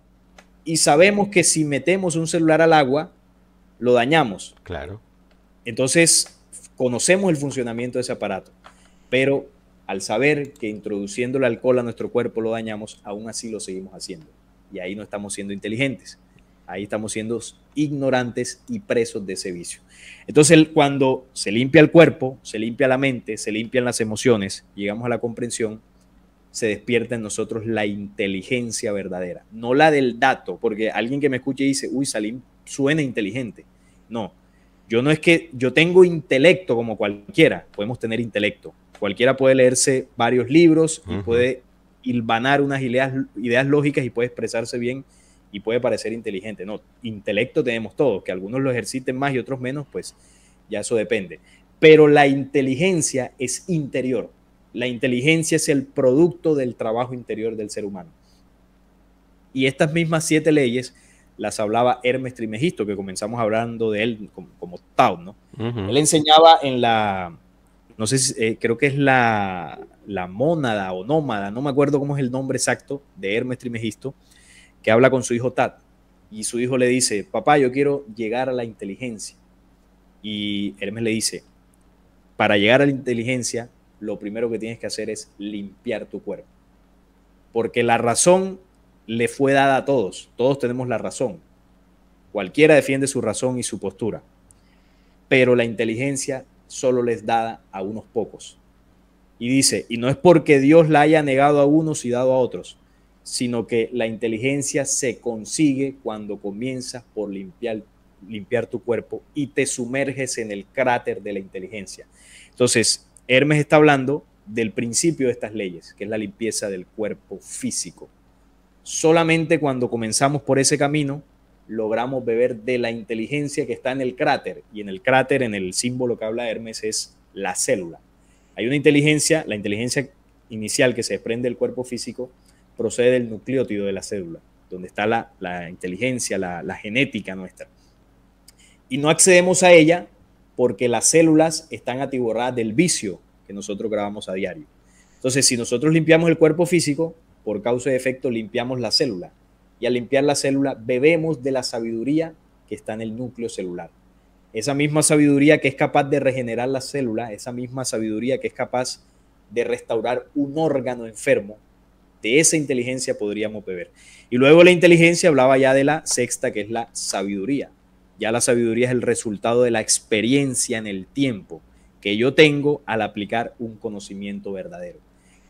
y sabemos que si metemos un celular al agua, lo dañamos. Claro. Entonces, conocemos el funcionamiento de ese aparato, pero al saber que introduciendo el alcohol a nuestro cuerpo lo dañamos, aún así lo seguimos haciendo. Y ahí no estamos siendo inteligentes. Ahí estamos siendo ignorantes y presos de ese vicio. Entonces, cuando se limpia el cuerpo, se limpia la mente, se limpian las emociones, llegamos a la comprensión, se despierta en nosotros la inteligencia verdadera, no la del dato, porque alguien que me escuche dice, uy, Salim suena inteligente. No, no es que yo tengo intelecto como cualquiera, podemos tener intelecto. Cualquiera puede leerse varios libros y puede hilvanar unas ideas lógicas y puede expresarse bien y puede parecer inteligente. No, intelecto tenemos todos, que algunos lo ejerciten más y otros menos, pues ya eso depende. Pero la inteligencia es interior. La inteligencia es el producto del trabajo interior del ser humano. Y estas mismas 7 leyes las hablaba Hermes Trismegisto, que comenzamos hablando de él como Tao, ¿no? Él enseñaba en la, no sé si, creo que es la mónada o nómada, no me acuerdo cómo es el nombre exacto de Hermes Trismegisto, que habla con su hijo Tat. y su hijo le dice, papá, yo quiero llegar a la inteligencia. Y Hermes le dice, para llegar a la inteligencia, lo primero que tienes que hacer es limpiar tu cuerpo. Porque la razón le fue dada a todos. Todos tenemos la razón. Cualquiera defiende su razón y su postura. Pero la inteligencia solo les dada a unos pocos. Y dice, y no es porque Dios la haya negado a unos y dado a otros, sino que la inteligencia se consigue cuando comienzas por limpiar tu cuerpo y te sumerges en el cráter de la inteligencia. Entonces, Hermes está hablando del principio de estas leyes, que es la limpieza del cuerpo físico. Solamente cuando comenzamos por ese camino, logramos beber de la inteligencia que está en el cráter. Y en el cráter, en el símbolo que habla Hermes, es la célula. Hay una inteligencia, la inteligencia inicial que se desprende del cuerpo físico, procede del nucleótido de la célula, donde está la inteligencia, la genética nuestra. Y no accedemos a ella porque las células están atiborradas del vicio que nosotros grabamos a diario. Entonces, si nosotros limpiamos el cuerpo físico, por causa y efecto limpiamos la célula. Y al limpiar la célula, bebemos de la sabiduría que está en el núcleo celular. Esa misma sabiduría que es capaz de regenerar la célula, esa misma sabiduría que es capaz de restaurar un órgano enfermo, de esa inteligencia podríamos beber. Y luego la inteligencia hablaba ya de la sexta, que es la sabiduría. Ya la sabiduría es el resultado de la experiencia en el tiempo que yo tengo al aplicar un conocimiento verdadero.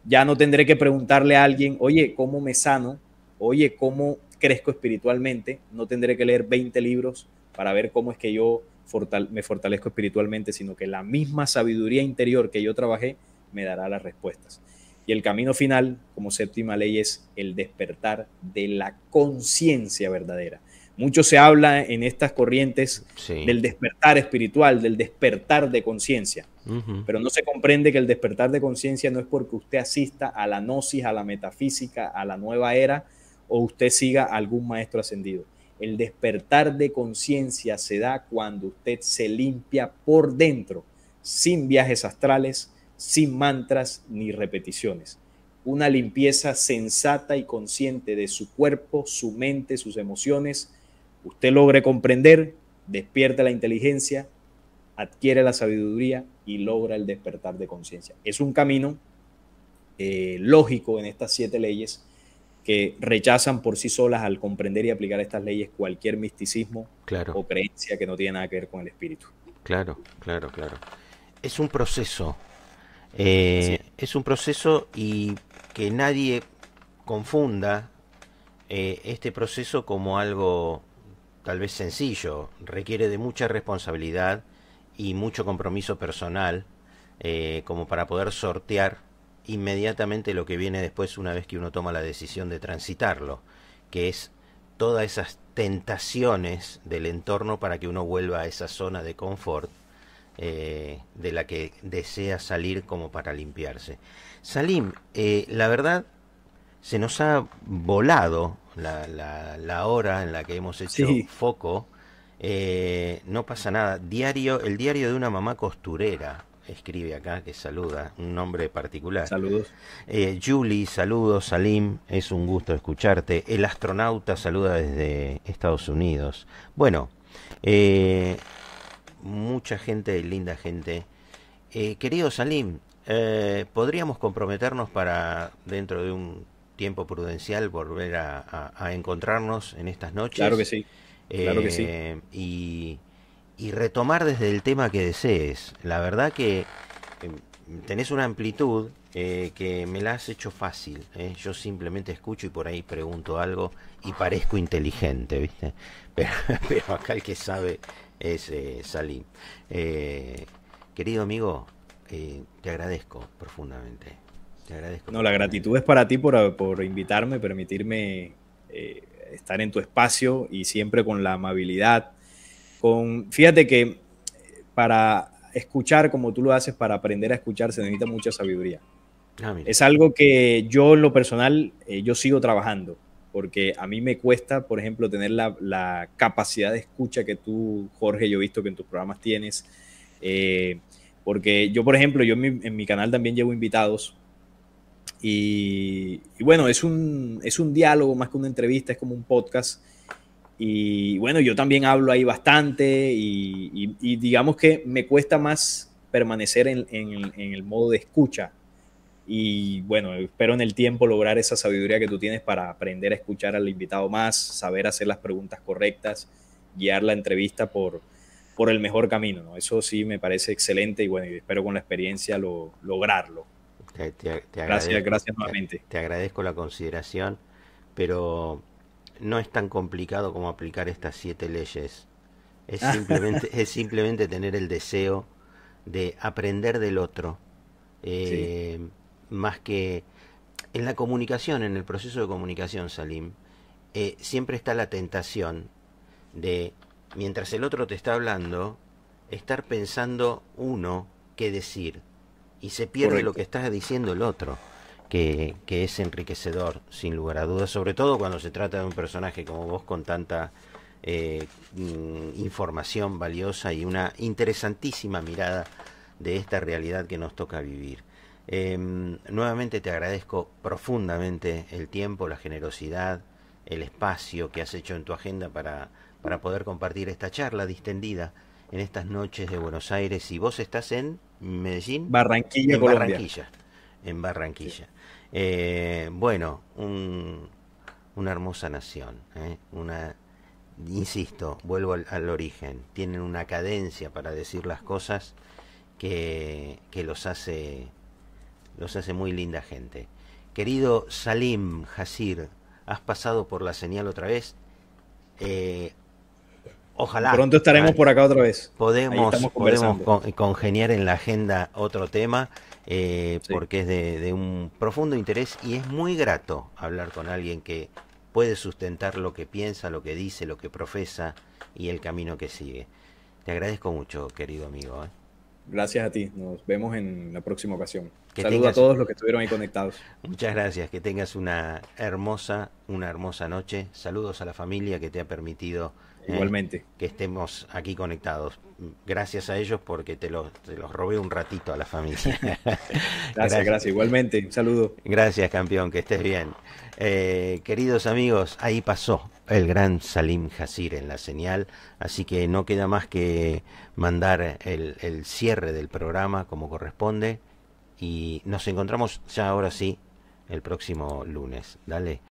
Ya no tendré que preguntarle a alguien, oye, ¿cómo me sano? Oye, ¿cómo crezco espiritualmente? No tendré que leer 20 libros para ver cómo es que yo me fortalezco espiritualmente, sino que la misma sabiduría interior que yo trabajé me dará las respuestas. Y el camino final, como séptima ley, es el despertar de la conciencia verdadera. Mucho se habla en estas corrientes del despertar espiritual, del despertar de conciencia. Pero no se comprende que el despertar de conciencia no es porque usted asista a la gnosis, a la metafísica, a la nueva era, o usted siga a algún maestro ascendido. El despertar de conciencia se da cuando usted se limpia por dentro, sin viajes astrales, sin mantras ni repeticiones. Una limpieza sensata y consciente de su cuerpo, su mente, sus emociones. Usted logre comprender, despierta la inteligencia, adquiere la sabiduría y logra el despertar de conciencia. Es un camino lógico en estas 7 leyes que rechazan por sí solas al comprender y aplicar estas leyes cualquier misticismo o creencia que no tiene nada que ver con el espíritu. Claro. Es un proceso. Sí. Es un proceso y que nadie confunda este proceso como algo tal vez sencillo. Requiere de mucha responsabilidad y mucho compromiso personal como para poder sortear inmediatamente lo que viene después una vez que uno toma la decisión de transitarlo, que es todas esas tentaciones del entorno para que uno vuelva a esa zona de confort de la que desea salir como para limpiarse. Salim, la verdad se nos ha volado la hora en la que hemos hecho foco. No pasa nada. El diario de una mamá costurera escribe acá, que saluda, un nombre particular. Saludos. Julie, saludos. Salim, es un gusto escucharte. El astronauta saluda desde Estados Unidos. Bueno, mucha gente, linda gente. Querido Salim, ¿podríamos comprometernos para dentro de un tiempo prudencial volver a encontrarnos en estas noches? Claro que sí. Claro que sí. Y retomar desde el tema que desees. La verdad que tenés una amplitud que me la has hecho fácil. Yo simplemente escucho y por ahí pregunto algo y parezco inteligente, ¿viste? Pero acá el que sabe es Salim. Querido amigo, te agradezco profundamente. Te agradezco. No, la gratitud es para ti por invitarme, permitirme estar en tu espacio y siempre con la amabilidad. Fíjate que para escuchar como tú lo haces, para aprender a escuchar se necesita mucha sabiduría. Es algo que yo en lo personal, yo sigo trabajando, porque a mí me cuesta, por ejemplo, tener la capacidad de escucha que tú, Jorge, yo he visto que en tus programas tienes, porque yo, por ejemplo, en mi canal también llevo invitados y bueno, es un diálogo más que una entrevista, es como un podcast. Y bueno, yo también hablo ahí bastante y digamos que me cuesta más permanecer en el modo de escucha. Y bueno, espero en el tiempo lograr esa sabiduría que tú tienes para aprender a escuchar al invitado más, saber hacer las preguntas correctas, guiar la entrevista por el mejor camino, ¿no? Eso sí me parece excelente y bueno, y espero con la experiencia lograrlo. Te Gracias, agradezco, gracias nuevamente. te agradezco la consideración, pero no es tan complicado como aplicar estas 7 leyes. Es simplemente tener el deseo de aprender del otro. Sí, eh, Más que en la comunicación, en el proceso de comunicación, Salim, siempre está la tentación de, mientras el otro te está hablando, estar pensando uno qué decir y se pierde lo que correcto. está diciendo el otro, que es enriquecedor, sin lugar a dudas, sobre todo cuando se trata de un personaje como vos con tanta información valiosa y una interesantísima mirada de esta realidad que nos toca vivir. Nuevamente te agradezco profundamente el tiempo, la generosidad, el espacio que has hecho en tu agenda para poder compartir esta charla distendida en estas noches de Buenos Aires. Y vos estás en Medellín, Barranquilla, en Colombia. Barranquilla, en Sí. Barranquilla. Bueno, una hermosa nación, una, insisto, vuelvo al origen, tienen una cadencia para decir las cosas que los hace muy linda gente. Querido Salim Hasir, has pasado por la señal otra vez. Eh, Ojalá Pronto estaremos por acá otra vez. Ahí estamos podemos conversando. congeniar en la agenda otro tema, Sí. porque es de un profundo interés y es muy grato hablar con alguien que puede sustentar lo que piensa, lo que dice, lo que profesa y el camino que sigue. Te agradezco mucho, querido amigo. Gracias a ti. Nos vemos en la próxima ocasión. Que Saludo a tengas, todos los que estuvieron ahí conectados. muchas gracias, que tengas una hermosa noche. Saludos a la familia que te ha permitido eh, Igualmente. que estemos aquí conectados. Gracias a ellos porque te los robé un ratito a la familia. Gracias, Gracias, gracias. Igualmente. Un saludo. gracias campeón, que estés bien. Queridos amigos, ahí pasó el gran Salim Hasir en la señal, así que no queda más que mandar el cierre del programa como corresponde y nos encontramos ya ahora sí el próximo lunes. Dale.